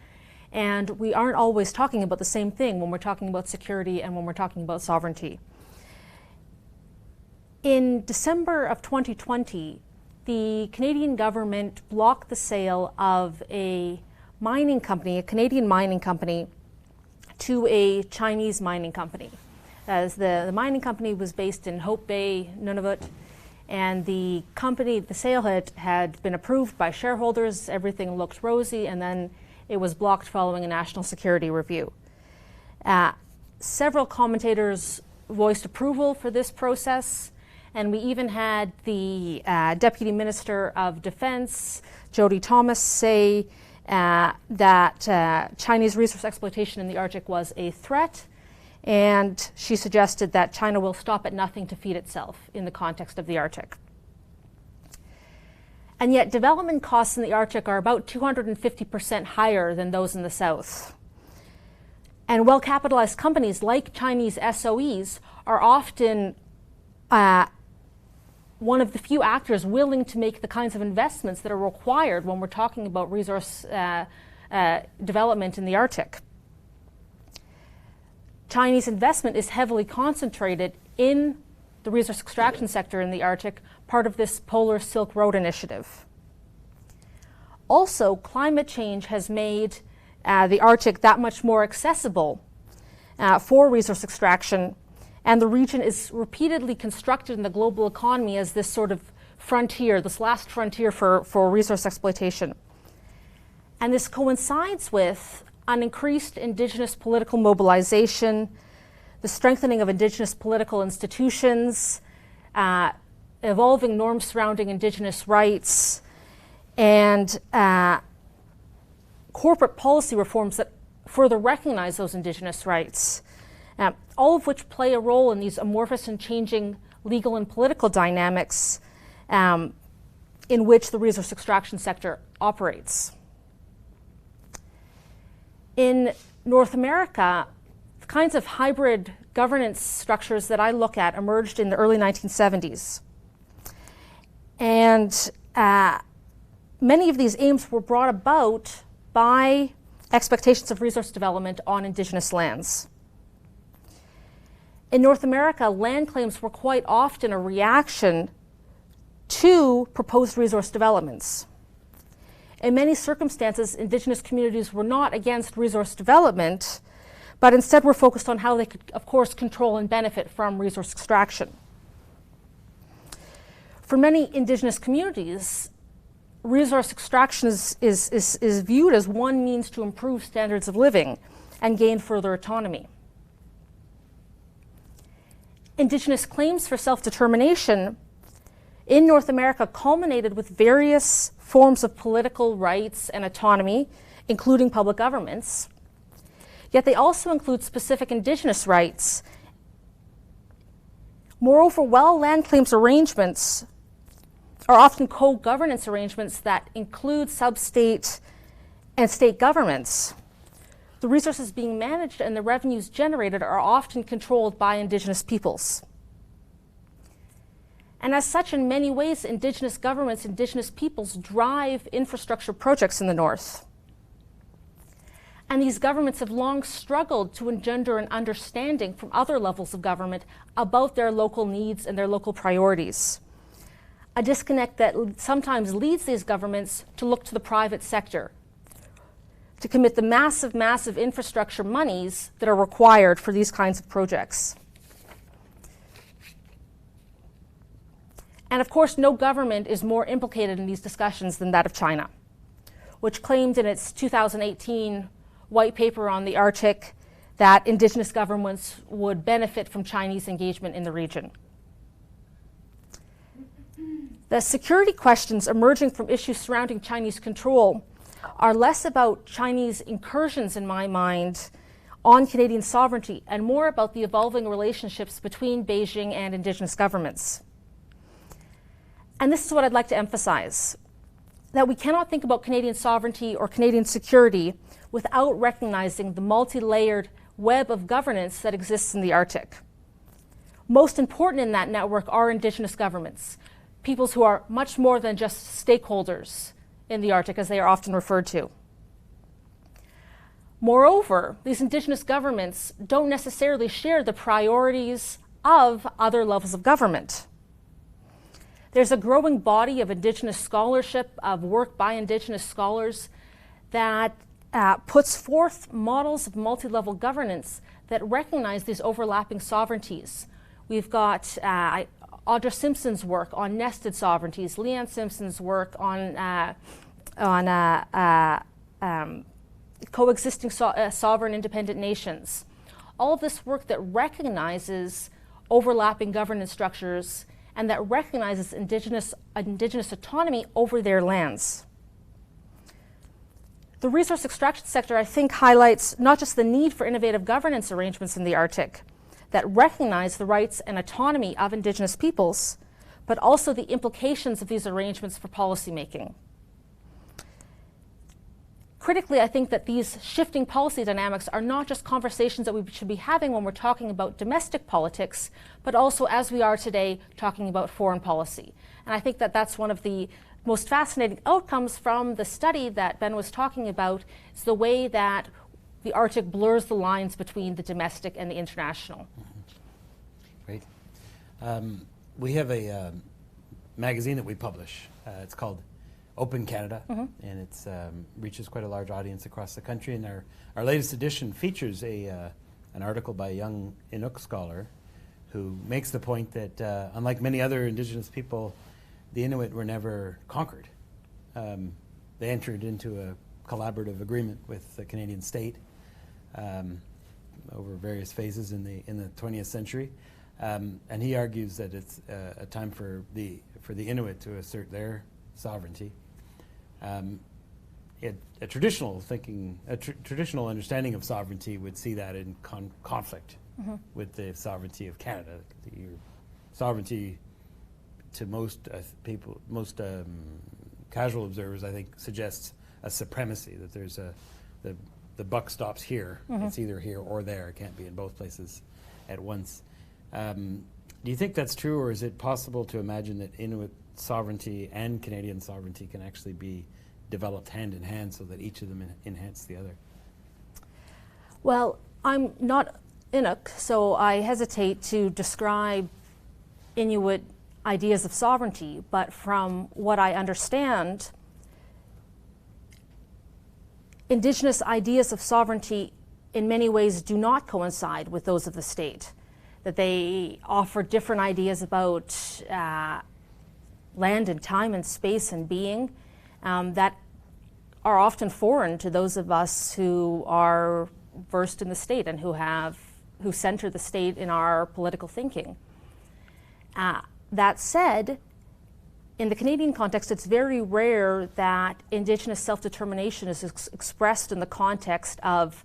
And we aren't always talking about the same thing when we're talking about security and when we're talking about sovereignty. In December of 2020, the Canadian government blocked the sale of a mining company, a Canadian mining company, to a Chinese mining company. As the mining company was based in Hope Bay, Nunavut, and the sale had been approved by shareholders, everything looked rosy, and then it was blocked following a national security review. Several commentators voiced approval for this process, and we even had the Deputy Minister of Defense, Jody Thomas, say that Chinese resource exploitation in the Arctic was a threat, and she suggested that China will stop at nothing to feed itself in the context of the Arctic. And yet development costs in the Arctic are about 250% higher than those in the South. And well-capitalized companies like Chinese SOEs are often one of the few actors willing to make the kinds of investments that are required when we're talking about resource development in the Arctic. Chinese investment is heavily concentrated in the resource extraction sector in the Arctic, part of this Polar Silk Road initiative. Also, climate change has made the Arctic that much more accessible for resource extraction, and the region is repeatedly constructed in the global economy as this sort of frontier, this last frontier for resource exploitation. And this coincides with an increased Indigenous political mobilization, the strengthening of Indigenous political institutions, evolving norms surrounding Indigenous rights, and corporate policy reforms that further recognize those Indigenous rights, all of which play a role in these amorphous and changing legal and political dynamics in which the resource extraction sector operates. In North America, the kinds of hybrid governance structures that I look at emerged in the early 1970s. And many of these aims were brought about by expectations of resource development on Indigenous lands. In North America, land claims were quite often a reaction to proposed resource developments. In many circumstances, Indigenous communities were not against resource development, but instead were focused on how they could, of course, control and benefit from resource extraction. For many Indigenous communities, resource extraction is viewed as one means to improve standards of living and gain further autonomy. Indigenous claims for self-determination in North America culminated with various forms of political rights and autonomy, including public governments. Yet they also include specific Indigenous rights. Moreover, while land claims arrangements are often co-governance arrangements that include sub-state and state governments, the resources being managed and the revenues generated are often controlled by Indigenous peoples. And as such, in many ways, Indigenous governments, Indigenous peoples drive infrastructure projects in the North. And these governments have long struggled to engender an understanding from other levels of government about their local needs and their local priorities. A disconnect that sometimes leads these governments to look to the private sector, to commit the massive, massive infrastructure monies that are required for these kinds of projects. And of course, no government is more implicated in these discussions than that of China, which claimed in its 2018 white paper on the Arctic that Indigenous governments would benefit from Chinese engagement in the region. The security questions emerging from issues surrounding Chinese control are less about Chinese incursions, in my mind, on Canadian sovereignty and more about the evolving relationships between Beijing and Indigenous governments. And this is what I'd like to emphasize, that we cannot think about Canadian sovereignty or Canadian security without recognizing the multi-layered web of governance that exists in the Arctic. Most important in that network are Indigenous governments, peoples who are much more than just stakeholders in the Arctic, as they are often referred to. Moreover, these Indigenous governments don't necessarily share the priorities of other levels of government. There's a growing body of Indigenous scholarship, of work by Indigenous scholars that puts forth models of multi-level governance that recognize these overlapping sovereignties. We've got Audra Simpson's work on nested sovereignties, Leanne Simpson's work on coexisting sovereign independent nations. All of this work that recognizes overlapping governance structures and that recognizes Indigenous autonomy over their lands. The resource extraction sector, I think, highlights not just the need for innovative governance arrangements in the Arctic that recognize the rights and autonomy of Indigenous peoples, but also the implications of these arrangements for policymaking. Critically, I think that these shifting policy dynamics are not just conversations that we should be having when we're talking about domestic politics, but also, as we are today, talking about foreign policy. And I think that that's one of the most fascinating outcomes from the study that Ben was talking about, is the way that the Arctic blurs the lines between the domestic and the international. Great. We have a magazine that we publish. It's called Open Canada, and it reaches quite a large audience across the country. And our latest edition features an article by a young Inuk scholar who makes the point that unlike many other Indigenous people, the Inuit were never conquered. They entered into a collaborative agreement with the Canadian state over various phases in the 20th century, and he argues that it's a time for the Inuit to assert their sovereignty. A traditional thinking, traditional understanding of sovereignty would see that in conflict with the sovereignty of Canada. Your sovereignty, to most people, most casual observers, I think, suggests a supremacy, that there's the buck stops here. It's either here or there. It can't be in both places at once. Do you think that's true, or is it possible to imagine that Inuit sovereignty and Canadian sovereignty can actually be developed hand in hand so that each of them enhance the other? Well, I'm not Inuk, so I hesitate to describe Inuit ideas of sovereignty, but from what I understand, Indigenous ideas of sovereignty in many ways do not coincide with those of the state, that they offer different ideas about land and time and space and being that are often foreign to those of us who are versed in the state and who center the state in our political thinking. That said, in the Canadian context, it's very rare that Indigenous self-determination is expressed in the context of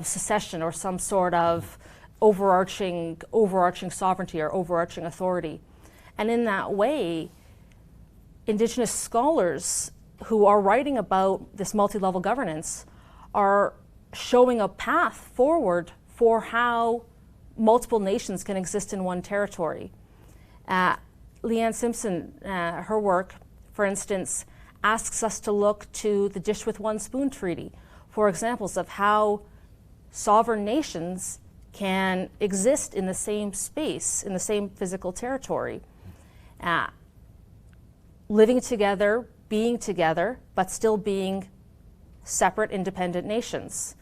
secession or some sort of overarching sovereignty or overarching authority. And in that way, Indigenous scholars who are writing about this multi-level governance are showing a path forward for how multiple nations can exist in one territory. Leanne Simpson, her work, for instance, asks us to look to the Dish with One Spoon Treaty for examples of how sovereign nations can exist in the same space, in the same physical territory, living together, being together, but still being separate, independent nations.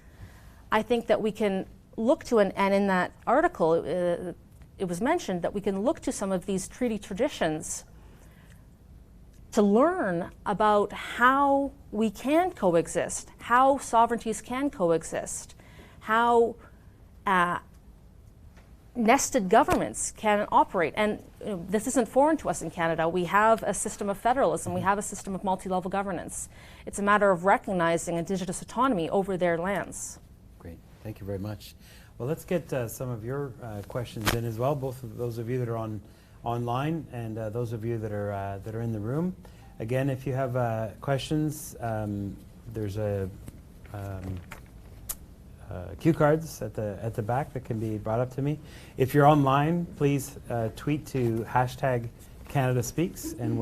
I think that we can look to, and in that article, it was mentioned that we can look to some of these treaty traditions to learn about how we can coexist, how sovereignties can coexist, how nested governments can operate. And this isn't foreign to us in Canada. We have a system of federalism. We have a system of multi-level governance. It's a matter of recognizing Indigenous autonomy over their lands. Great. Thank you very much. Well, let's get some of your questions in as well, both of those of you that are online and those of you that are in the room. Again, if you have questions, there's a cue cards at the back that can be brought up to me. If you're online, please tweet to #CanadaSpeaks, and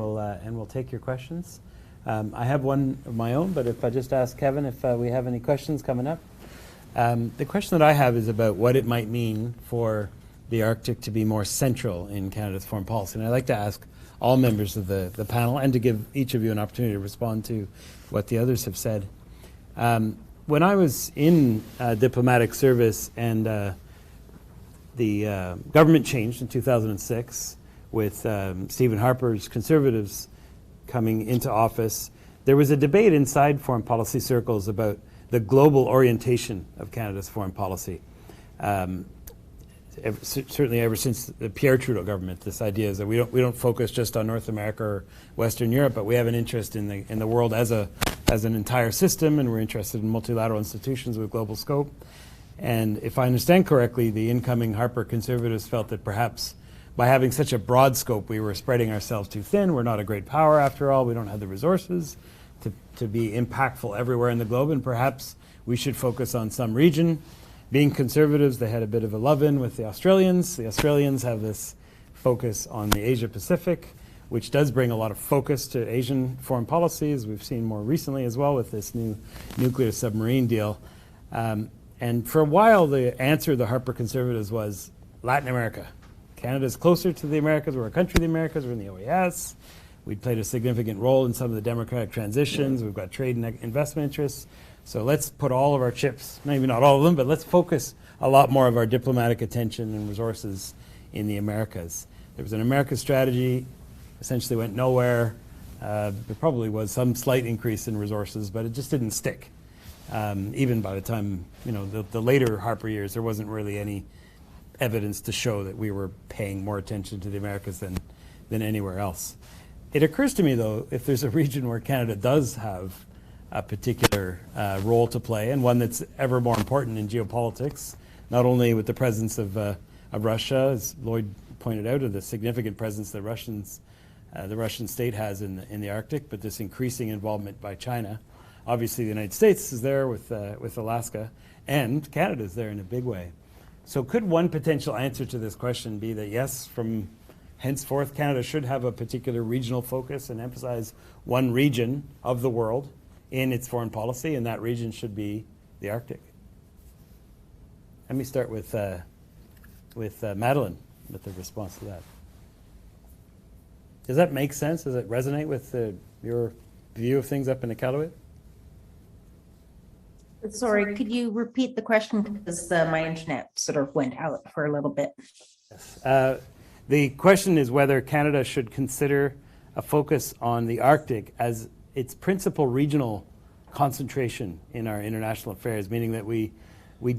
we'll take your questions. I have one of my own, but if I just ask Kevin if we have any questions coming up. The question that I have is about what it might mean for the Arctic to be more central in Canada's foreign policy. And I'd like to ask all members of the panel, and to give each of you an opportunity to respond to what the others have said. when I was in diplomatic service and the government changed in 2006 with Stephen Harper's Conservatives coming into office, there was a debate inside foreign policy circles about the global orientation of Canada's foreign policy. Certainly ever since the Pierre Trudeau government, this idea is that we don't focus just on North America or Western Europe, but we have an interest in the world as an entire system, and we're interested in multilateral institutions with global scope. And if I understand correctly, the incoming Harper Conservatives felt that perhaps by having such a broad scope, we were spreading ourselves too thin. We're not a great power after all. We don't have the resources to be impactful everywhere in the globe, and perhaps we should focus on some region. Being Conservatives, they had a bit of a love-in with the Australians. The Australians have this focus on the Asia-Pacific, which does bring a lot of focus to Asian foreign policies. We've seen more recently as well with this new nuclear submarine deal. And for a while, the answer of the Harper Conservatives was Latin America. Canada's closer to the Americas. We're a country of the Americas. We're in the OAS. We played a significant role in some of the democratic transitions. We've got trade and investment interests. So let's put all of our chips, maybe not all of them, but let's focus a lot more of our diplomatic attention and resources in the Americas. There was an America strategy, essentially went nowhere. There probably was some slight increase in resources, but it just didn't stick. Even by the time, the later Harper years, there wasn't really any evidence to show that we were paying more attention to the Americas than anywhere else. It occurs to me, though, if there's a region where Canada does have a particular role to play, and one that's ever more important in geopolitics, not only with the presence of Russia, as Lloyd pointed out, of the significant presence the Russian state has in the Arctic, but this increasing involvement by China. Obviously, the United States is there with Alaska, and Canada is there in a big way. So could one potential answer to this question be that yes, from henceforth, Canada should have a particular regional focus and emphasize one region of the world in its foreign policy, and that region should be the Arctic? Let me start with Madeline with the response to that. Does that make sense? Does it resonate with your view of things up in Iqaluit? Sorry, could you repeat the question, because my internet sort of went out for a little bit? Yes. The question is whether Canada should consider a focus on the Arctic as its principal regional concentration in our international affairs, meaning that we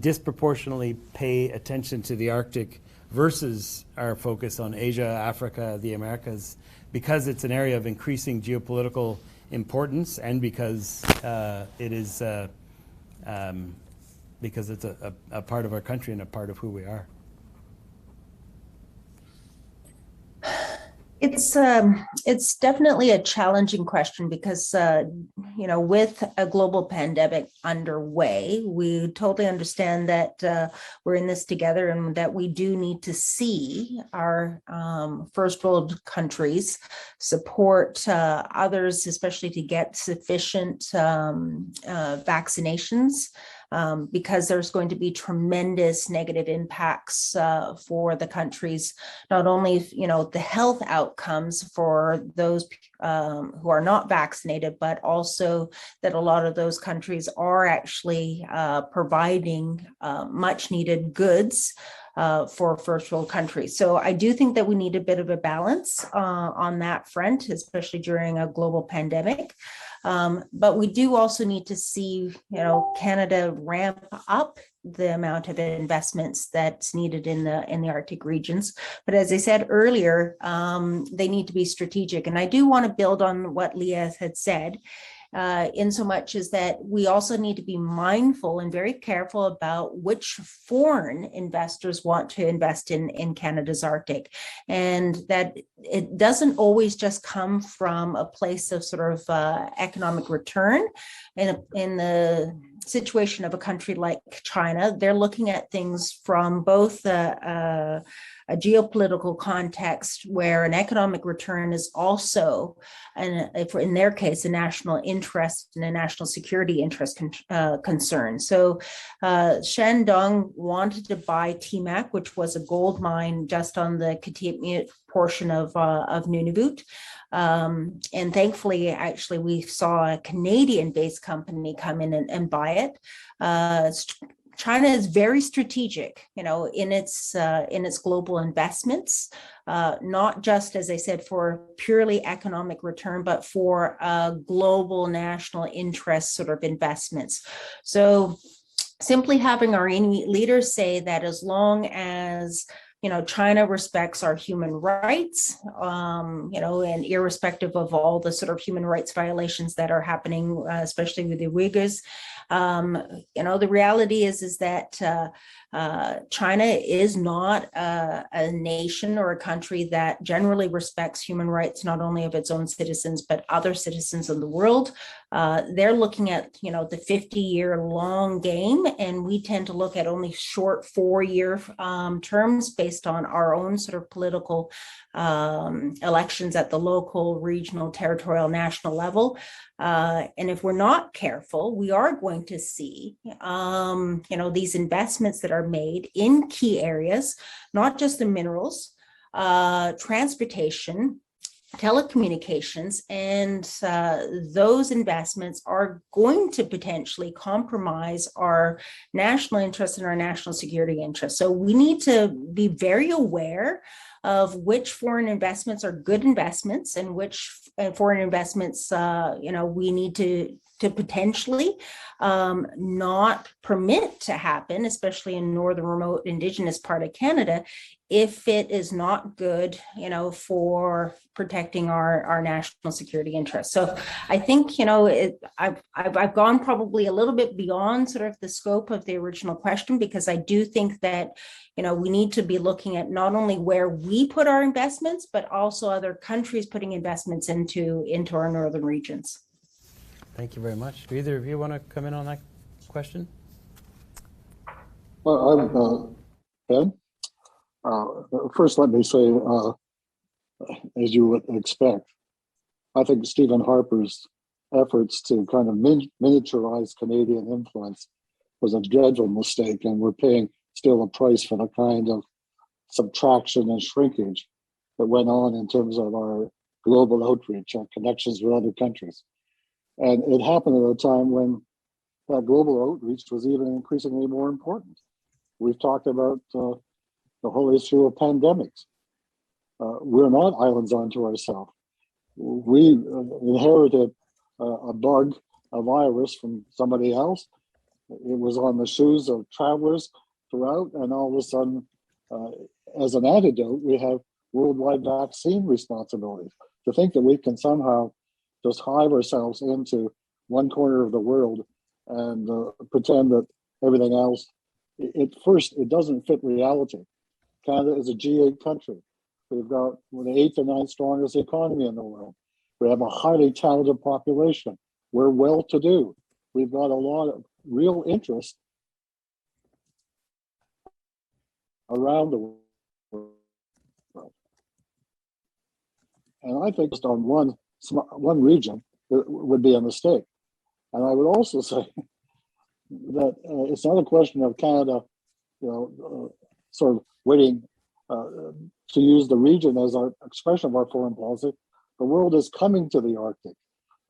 disproportionately pay attention to the Arctic versus our focus on Asia, Africa, the Americas, because it's an area of increasing geopolitical importance, and because it's a part of our country and a part of who we are. It's definitely a challenging question because, with a global pandemic underway, we totally understand that we're in this together and that we do need to see our first world countries support others, especially to get sufficient vaccinations. Because there's going to be tremendous negative impacts for the countries, not only the health outcomes for those who are not vaccinated, but also that a lot of those countries are actually providing much needed goods for first world countries. So I do think that we need a bit of a balance on that front, especially during a global pandemic. But we do also need to see, Canada ramp up the amount of investments that's needed in the Arctic regions. But as I said earlier, they need to be strategic. And I do want to build on what Leah had said. In so much as that we also need to be mindful and very careful about which foreign investors want to invest in Canada's Arctic, and that it doesn't always just come from a place of sort of economic return. In the situation of a country like China, they're looking at things from both a geopolitical context where an economic return is also, and in their case, a national interest and a national security interest concern. So Shandong wanted to buy TMAC, which was a gold mine just on the Kitikmeot portion of Nunavut. And thankfully, actually, we saw a Canadian-based company come in and buy it. China is very strategic, in its global investments, not just, as I said, for purely economic return, but for global national interest sort of investments. So simply having our Inuit leaders say that as long as China respects our human rights, and irrespective of all the sort of human rights violations that are happening, especially with the Uyghurs, the reality is that China is not a nation or a country that generally respects human rights, not only of its own citizens, but other citizens in the world. They're looking at, the 50-year long game, and we tend to look at only short 4-year terms based on our own sort of political elections at the local, regional, territorial, national level. And if we're not careful, we are going to see, these investments that are made in key areas, not just the minerals, transportation, telecommunications, and those investments are going to potentially compromise our national interests and our national security interests. So we need to be very aware of which foreign investments are good investments and which foreign investments, we need to potentially not permit to happen, especially in northern remote Indigenous part of Canada, if it is not good, for protecting our national security interests. So I think, I've gone probably a little bit beyond sort of the scope of the original question, because I do think that, we need to be looking at not only where we put our investments, but also other countries putting investments into our northern regions. Thank you very much. Do either of you want to come in on that question? Well, Ben, first let me say, as you would expect, I think Stephen Harper's efforts to kind of miniaturize Canadian influence was a dreadful mistake, and we're paying still a price for the kind of subtraction and shrinkage that went on in terms of our global outreach, our connections with other countries. And it happened at a time when that global outreach was even increasingly more important. We've talked about the whole issue of pandemics. We're not islands unto ourselves. We inherited a bug, a virus from somebody else. It was on the shoes of travelers throughout, and all of a sudden, as an antidote, we have worldwide vaccine responsibilities. To think that we can somehow just hive ourselves into one corner of the world and pretend that everything else, it doesn't fit reality. Canada is a G8 country. We've got the 8th or 9th strongest economy in the world. We have a highly talented population. We're well-to-do. We've got a lot of real interest around the world. And I think just on one region, it would be a mistake. And I would also say that it's not a question of Canada, sort of waiting to use the region as our expression of our foreign policy. The world is coming to the Arctic.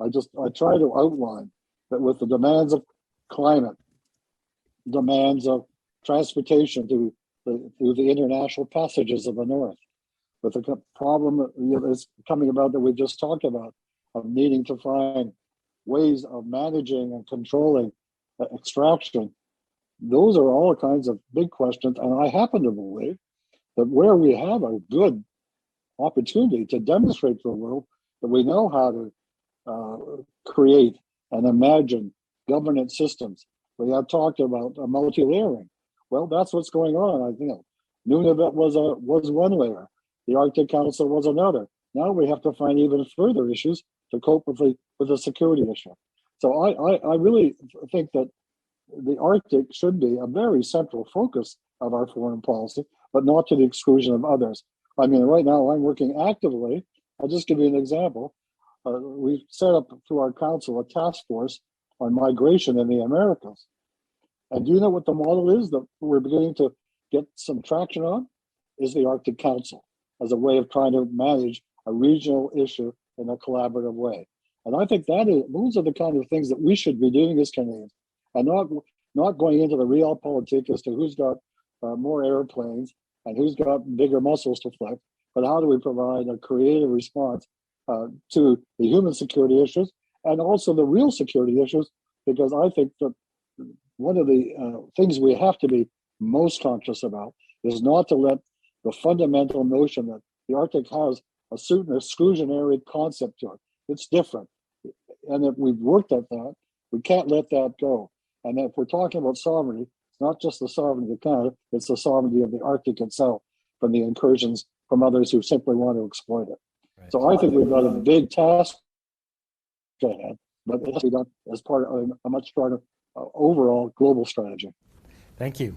I try to outline that with the demands of climate, demands of transportation through the international passages of the North, with the problem that is coming about that we just talked about, of needing to find ways of managing and controlling extraction. Those are all kinds of big questions. And I happen to believe that where we have a good opportunity to demonstrate to the world that we know how to create and imagine governance systems. We have talked about multi-layering. Well, that's what's going on. Nunavut was one layer. The Arctic Council was another. Now we have to find even further issues to cope with the security issue. So I really think that the Arctic should be a very central focus of our foreign policy, but not to the exclusion of others. Right now I'm working actively. I'll just give you an example. We've set up through our council a task force on migration in the Americas. And do you know what the model is that we're beginning to get some traction on? Is the Arctic Council. as a way of trying to manage a regional issue in a collaborative way. And I think those are the kind of things that we should be doing as Canadians, and not going into the realpolitik as to who's got more airplanes and who's got bigger muscles to flex, but how do we provide a creative response to the human security issues and also the real security issues, because I think that one of the things we have to be most conscious about is not to let the fundamental notion that the Arctic has a certain exclusionary concept to it. It's different. And if we've worked at that, we can't let that go. And if we're talking about sovereignty, it's not just the sovereignty of Canada, it's the sovereignty of the Arctic itself from the incursions from others who simply want to exploit it. Right. So I think we've got a big task ahead, but it has to be done as part of a much stronger overall global strategy. Thank you.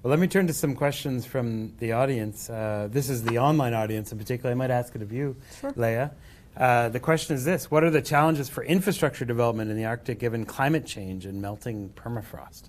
Well, let me turn to some questions from the audience. This is the online audience in particular. I might ask it of you, sure. Leah. The question is this: what are the challenges for infrastructure development in the Arctic given climate change and melting permafrost?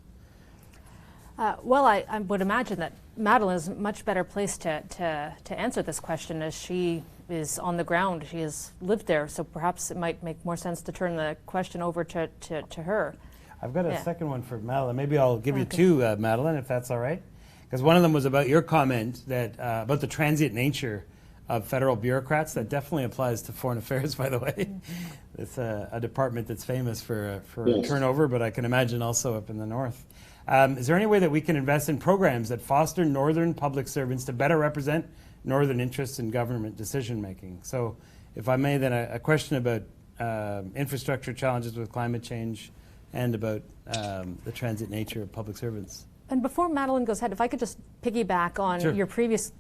Well, I would imagine that Madeline is much better placed to answer this question, as she is on the ground. She has lived there, so perhaps it might make more sense to turn the question over to her. I've got a second one for Madeline. Maybe I'll give you two, Madeline, if that's all right. Because one of them was about your comment that about the transient nature of federal bureaucrats. That definitely applies to foreign affairs, by the way. Mm-hmm. It's a department that's famous for yes. turnover, but I can imagine also up in the north. Is there any way that we can invest in programs that foster northern public servants to better represent northern interests in government decision making? So, if I may, then a question about infrastructure challenges with climate change and about the transit nature of public servants. And before Madeline goes ahead, if I could just piggyback on sure. your previous,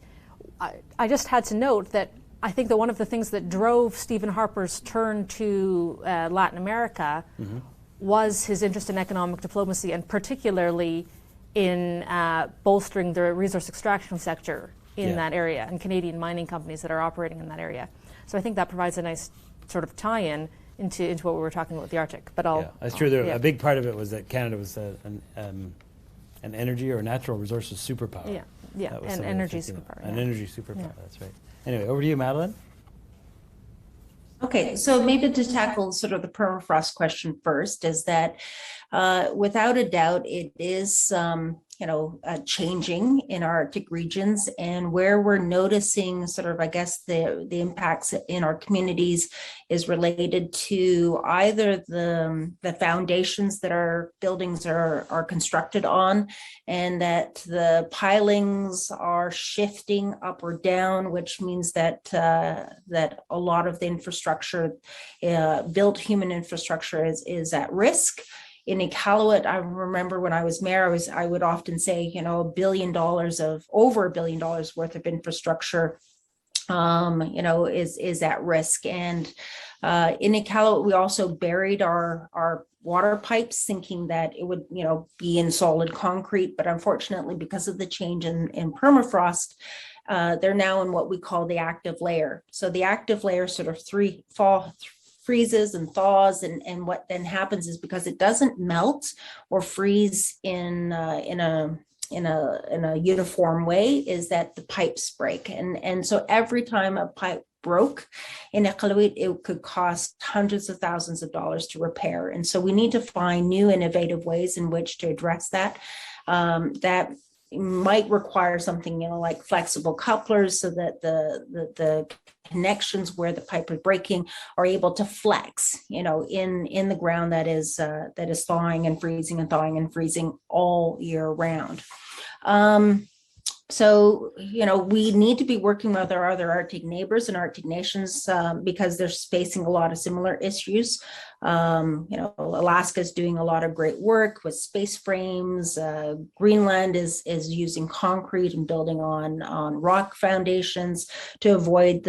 I just had to note that I think that one of the things that drove Stephen Harper's turn to Latin America mm-hmm. was his interest in economic diplomacy, and particularly in bolstering the resource extraction sector in that area, and Canadian mining companies that are operating in that area. So I think that provides a nice sort of tie-in into what we were talking about with the Arctic. But that's true. A big part of it was that Canada was an energy or natural resources superpower. An energy superpower. An energy superpower. That's right. Anyway, over to you, Madeline. Okay, so maybe to tackle sort of the permafrost question first, is that without a doubt it is changing in our Arctic regions, and where we're noticing sort of, I guess, the impacts in our communities is related to either the foundations that our buildings are constructed on, and that the pilings are shifting up or down, which means that that a lot of the infrastructure, built human infrastructure, is at risk. In Iqaluit, I remember when I was mayor, I would often say, over $1 billion worth of infrastructure, is at risk. And in Iqaluit, we also buried our water pipes, thinking that it would, be in solid concrete. But unfortunately, because of the change in permafrost, they're now in what we call the active layer. So the active layer sort of freezes and thaws, and what then happens is, because it doesn't melt or freeze in a uniform way, is that the pipes break, and so every time a pipe broke in Iqaluit, it could cost hundreds of thousands of dollars to repair. And so we need to find new innovative ways in which to address that. That might require something, like flexible couplers, so that the connections where the pipe is breaking are able to flex, in the ground that is thawing and freezing and thawing and freezing all year round. So, we need to be working with our other Arctic neighbors and Arctic nations because they're facing a lot of similar issues. Alaska is doing a lot of great work with space frames. Greenland is using concrete and building on rock foundations to avoid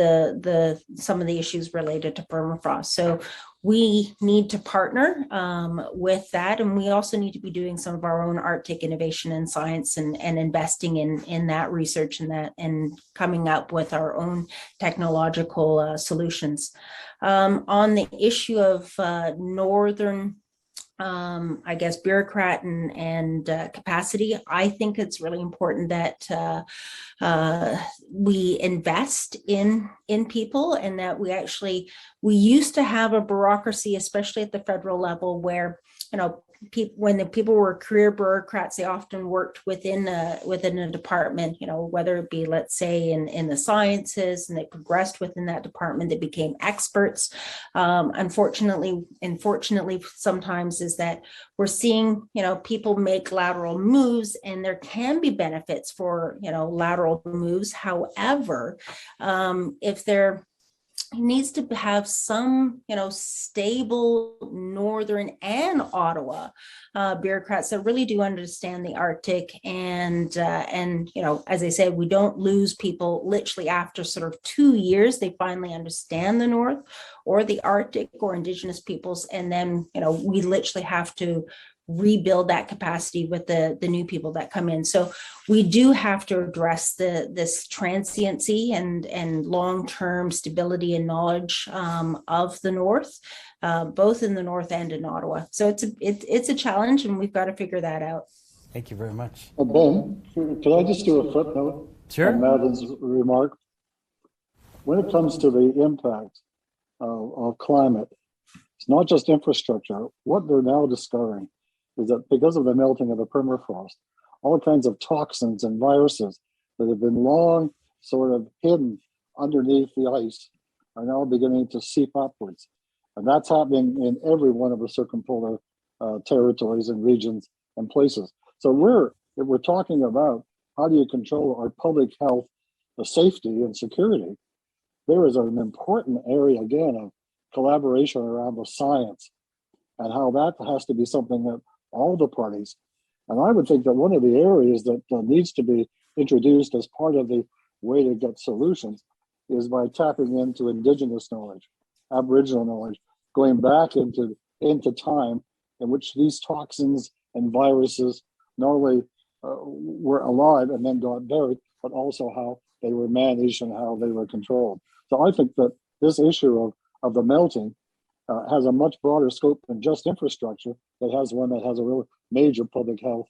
some of the issues related to permafrost. So we need to partner with that, and we also need to be doing some of our own Arctic innovation and science and investing in that research and coming up with our own technological solutions. On the issue of northern I guess, bureaucrat and capacity. I think it's really important that we invest in people, and that we used to have a bureaucracy, especially at the federal level, where, when the people were career bureaucrats, they often worked within a department, whether it be, let's say, in the sciences, and they progressed within that department, they became experts. Unfortunately, sometimes is that we're seeing, people make lateral moves, and there can be benefits for, lateral moves. However, if they're needs to have some, stable Northern and Ottawa bureaucrats that really do understand the Arctic, and as I said, we don't lose people literally after sort of 2 years. They finally understand the North or the Arctic or Indigenous peoples, and then we literally have to rebuild that capacity with the new people that come in. So we do have to address this transiency and long-term stability and knowledge of the North, both in the North and in Ottawa. So it's a challenge, and we've got to figure that out. Thank you very much. Ben, could I just do a footnote Sure. on Madeline's remark? When it comes to the impact of climate, it's not just infrastructure. What they're now discovering is that because of the melting of the permafrost, all kinds of toxins and viruses that have been long sort of hidden underneath the ice are now beginning to seep upwards. And that's happening in every one of the circumpolar territories and regions and places. So we're talking about how do you control our public health, the safety and security. There is an important area, again, of collaboration around the science, and how that has to be something that all the parties, and I would think that one of the areas that needs to be introduced as part of the way to get solutions is by tapping into Indigenous knowledge, Aboriginal knowledge, going back into time in which these toxins and viruses not only were alive and then got buried, but also how they were managed and how they were controlled. So I think that this issue of the melting has a much broader scope than just infrastructure. It has one that has a real major public health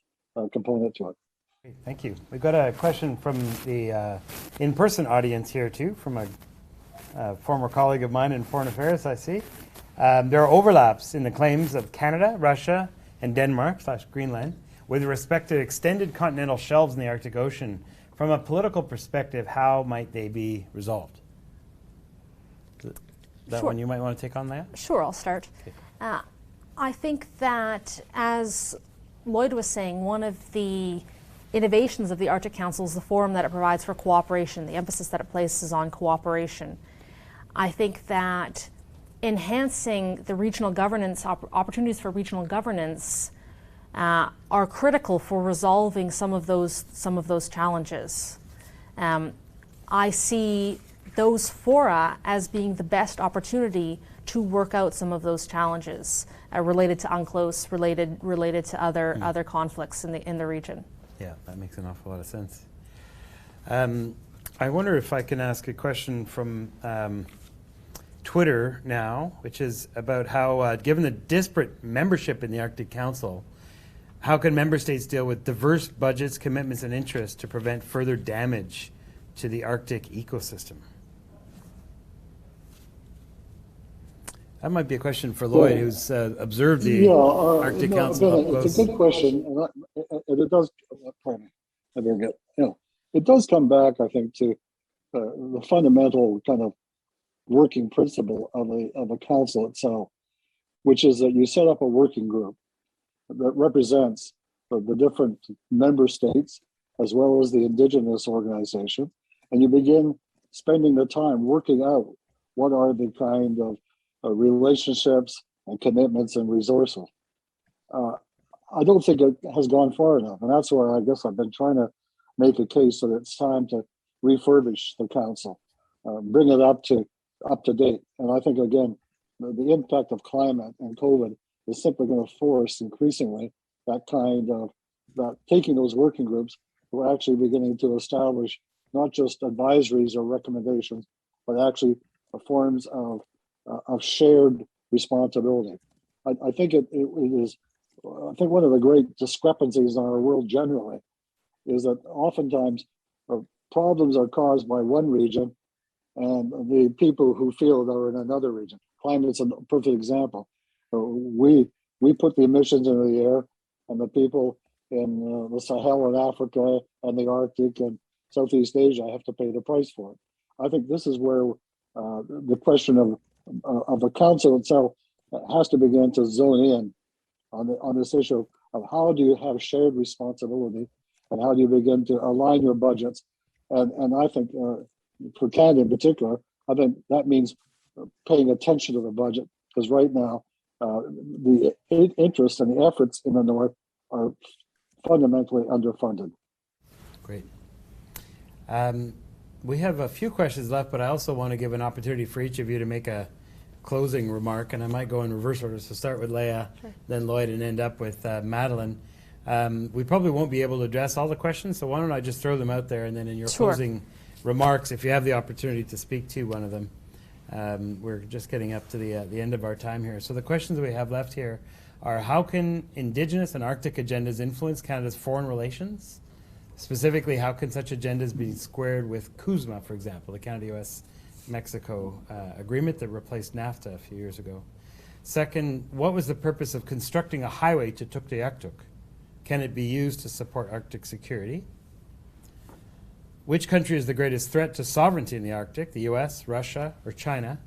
component to it. Great, thank you. We've got a question from the in-person audience here too, from a former colleague of mine in Foreign Affairs, I see. There are overlaps in the claims of Canada, Russia, and Denmark/Greenland with respect to extended continental shelves in the Arctic Ocean. From a political perspective, how might they be resolved? That Sure. one you might want to take on that? Sure, I'll start. Okay. I think that, as Lloyd was saying, one of the innovations of the Arctic Council is the forum that it provides for cooperation, the emphasis that it places on cooperation. I think that enhancing the regional governance, opportunities for regional governance are critical for resolving some of those challenges. I see those fora as being the best opportunity to work out some of those challenges related to UNCLOS, related to other conflicts in the region. Yeah, that makes an awful lot of sense. I wonder if I can ask a question from Twitter now, which is about how, given the disparate membership in the Arctic Council, how can member states deal with diverse budgets, commitments, and interests to prevent further damage to the Arctic ecosystem? That might be a question for Lloyd, who's observed the Arctic Council up close. It's a good question, and it does. Pardon me. I better get. It does come back, I think, to the fundamental kind of working principle of a council itself, which is that you set up a working group that represents the different member states as well as the Indigenous organization, and you begin spending the time working out what are the kind of relationships and commitments and resources. I don't think it has gone far enough, and that's where I guess I've been trying to make a case that it's time to refurbish the council, bring it up to date. And I think again, the impact of climate and COVID is simply going to force increasingly that kind of taking those working groups who are actually beginning to establish not just advisories or recommendations, but actually forms of shared responsibility. I think it is, I think one of the great discrepancies in our world generally is that oftentimes problems are caused by one region and the people who feel they're in another region. Climate's a perfect example. We put the emissions into the air, and the people in the Sahel in Africa and the Arctic and Southeast Asia have to pay the price for it. I think this is where the question of the council itself has to begin to zone in on this issue of how do you have shared responsibility and how do you begin to align your budgets. And I think for Canada in particular, I think that means paying attention to the budget, because right now the interest and the efforts in the North are fundamentally underfunded. Great. We have a few questions left, but I also want to give an opportunity for each of you to make a closing remark, and I might go in reverse order. So start with Leah, then Lloyd, and end up with Madeline. We probably won't be able to address all the questions, so why don't I just throw them out there, and then in your closing remarks, if you have the opportunity to speak to one of them. We're just getting up to the end of our time here. So the questions we have left here are: how can Indigenous and Arctic agendas influence Canada's foreign relations? Specifically, how can such agendas be squared with CUSMA, for example, the Canada-US-Mexico agreement that replaced NAFTA a few years ago? Second, what was the purpose of constructing a highway to Tuktoyaktuk? Can it be used to support Arctic security? Which country is the greatest threat to sovereignty in the Arctic, the US, Russia, or China?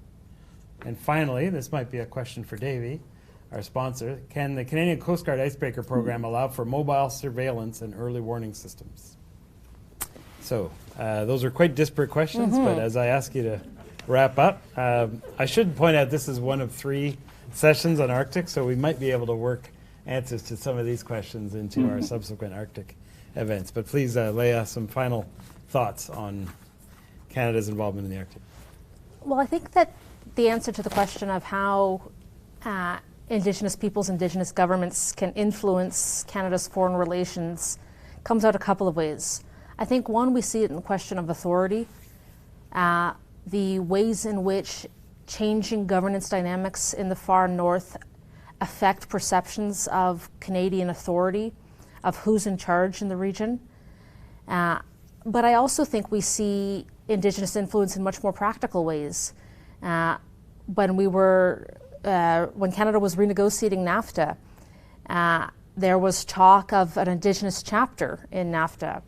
And finally, this might be a question for Davey, our sponsor, can the Canadian Coast Guard Icebreaker program allow for mobile surveillance and early warning systems? So those are quite disparate questions, but as I ask you to wrap up, I should point out this is one of 3 sessions on Arctic, so we might be able to work answers to some of these questions into our subsequent Arctic events. But please, Leah, some final thoughts on Canada's involvement in the Arctic. Well, I think that the answer to the question of how Indigenous peoples, Indigenous governments can influence Canada's foreign relations comes out a couple of ways. I think one, we see it in the question of authority, the ways in which changing governance dynamics in the far north affect perceptions of Canadian authority, of who's in charge in the region. But I also think we see Indigenous influence in much more practical ways. When Canada was renegotiating NAFTA, there was talk of an Indigenous chapter in NAFTA.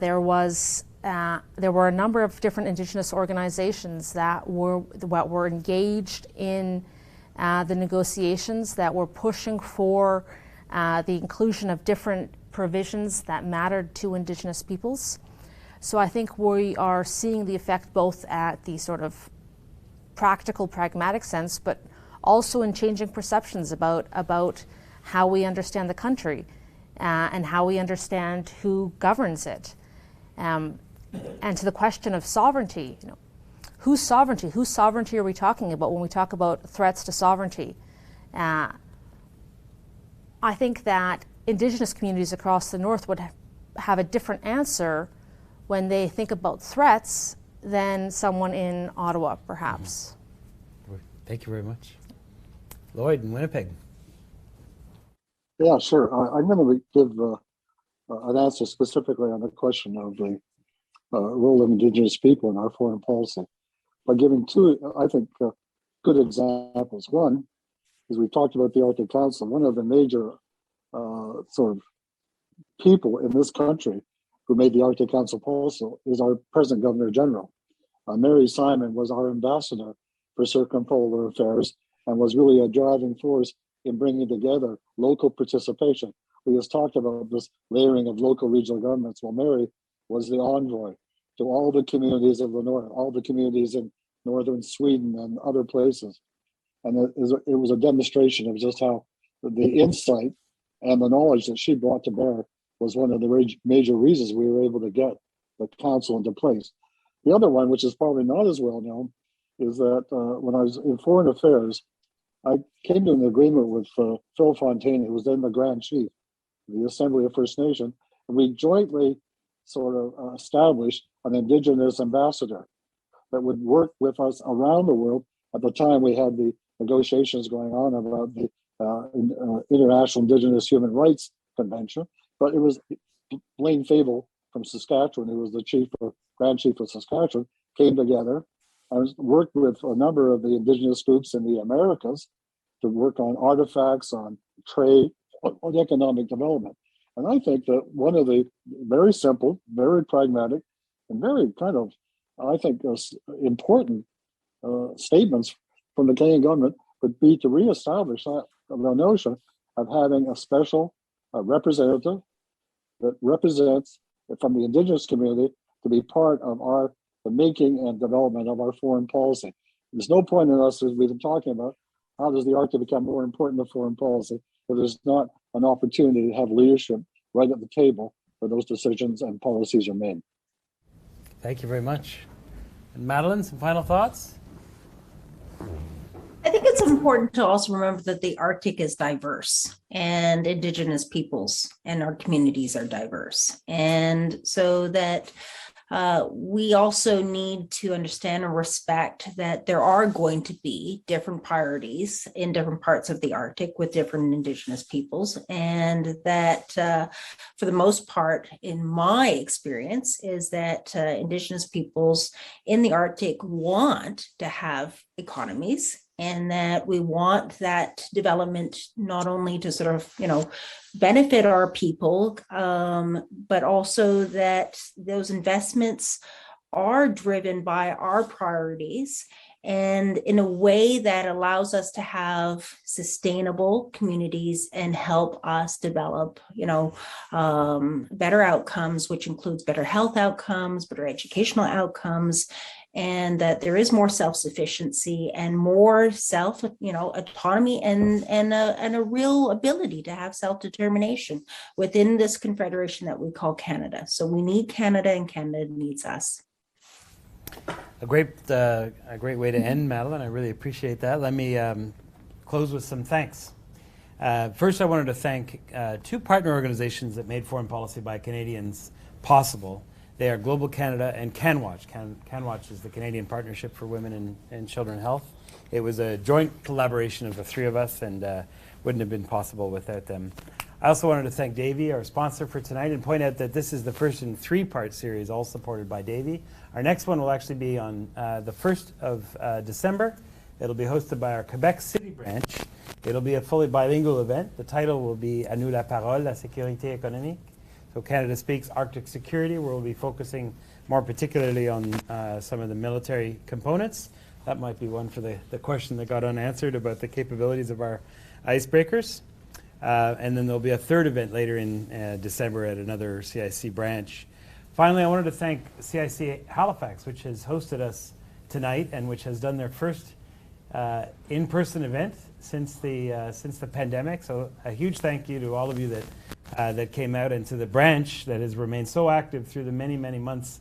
There were a number of different Indigenous organizations that were engaged in the negotiations, that were pushing for the inclusion of different provisions that mattered to Indigenous peoples. So I think we are seeing the effect both at the sort of practical, pragmatic sense, but also in changing perceptions about how we understand the country and how we understand who governs it. And to the question of sovereignty, whose sovereignty are we talking about when we talk about threats to sovereignty? I think that Indigenous communities across the North would have a different answer when they think about threats than someone in Ottawa, perhaps. Thank you very much. Lloyd in Winnipeg. Yeah, sure. I'm going to give an answer specifically on the question of the role of Indigenous people in our foreign policy by giving 2, I think, good examples. One is we've talked about the Arctic Council. One of the major sort of people in this country who made the Arctic Council policy is our present Governor General. Mary Simon was our ambassador for circumpolar affairs and was really a driving force in bringing together local participation. We just talked about this layering of local regional governments. Well, Mary was the envoy to all the communities of the North, all the communities in northern Sweden and other places. And it was a demonstration of just how the insight and the knowledge that she brought to bear was one of the major reasons we were able to get the council into place. The other one, which is probably not as well known, is that when I was in foreign affairs, I came to an agreement with Phil Fontaine, who was then the Grand Chief of the Assembly of First Nation, and we jointly sort of established an Indigenous ambassador that would work with us around the world. At the time, we had the negotiations going on about the International Indigenous Human Rights Convention, but it was Blaine Fable from Saskatchewan, who was the Grand Chief of Saskatchewan, came together. I worked with a number of the Indigenous groups in the Americas to work on artifacts, on trade, on economic development. And I think that one of the very simple, very pragmatic, and very kind of, I think, important statements from the Canadian government would be to reestablish the notion of having a special representative that represents from the Indigenous community to be part of the making and development of our foreign policy. There's no point in us, as we've been talking about, how does the Arctic become more important than foreign policy if there's not an opportunity to have leadership right at the table where those decisions and policies are made. Thank you very much. And Madeline, some final thoughts? I think it's important to also remember that the Arctic is diverse and Indigenous peoples and our communities are diverse. And so that we also need to understand and respect that there are going to be different priorities in different parts of the Arctic with different Indigenous peoples. And that for the most part, in my experience, is that Indigenous peoples in the Arctic want to have economies, and that we want that development not only to sort of, benefit our people, but also that those investments are driven by our priorities and in a way that allows us to have sustainable communities and help us develop, better outcomes, which includes better health outcomes, better educational outcomes, and that there is more self-sufficiency and more autonomy and a real ability to have self-determination within this confederation that we call Canada. So we need Canada, and Canada needs us. A great way to end, Madeline. I really appreciate that. Let me close with some thanks. First, I wanted to thank two partner organizations that made Foreign Policy by Canadians possible. They are Global Canada and CanWatch. CanWatch is the Canadian Partnership for Women and Children Health. It was a joint collaboration of the three of us and wouldn't have been possible without them. I also wanted to thank Davy, our sponsor for tonight, and point out that this is the first in three-part series, all supported by Davy. Our next one will actually be on the 1st of December. It'll be hosted by our Quebec City branch. It'll be a fully bilingual event. The title will be À nous la parole, la sécurité économique. So Canada Speaks Arctic Security, where we'll be focusing more particularly on some of the military components. That might be one for the question that got unanswered about the capabilities of our icebreakers. And then there'll be a third event later in December at another CIC branch. Finally, I wanted to thank CIC Halifax, which has hosted us tonight and which has done their first in-person event since the pandemic. So a huge thank you to all of you that came out, and to the branch that has remained so active through the many, many months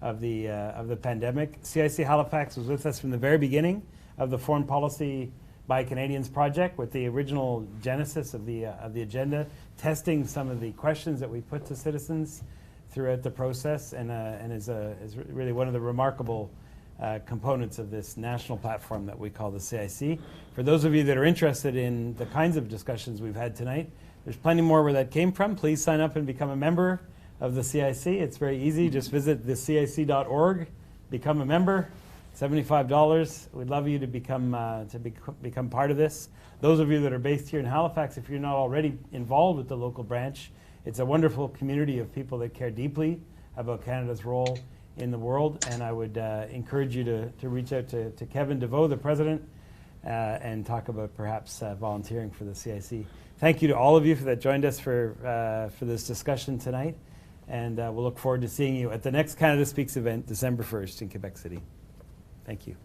of the pandemic. CIC Halifax was with us from the very beginning of the Foreign Policy by Canadians project, with the original genesis of the agenda, testing some of the questions that we put to citizens throughout the process, and is really one of the remarkable components of this national platform that we call the CIC. For those of you that are interested in the kinds of discussions we've had tonight, there's plenty more where that came from. Please sign up and become a member of the CIC. It's very easy. Just visit thecic.org, become a member. $75. We'd love you to become part of this. Those of you that are based here in Halifax, if you're not already involved with the local branch, it's a wonderful community of people that care deeply about Canada's role in the world, and I would encourage you to reach out to Kevin DeVoe, the president, and talk about perhaps volunteering for the CIC. Thank you to all of you that joined us for this discussion tonight, and we'll look forward to seeing you at the next Canada Speaks event, December 1st in Quebec City. Thank you.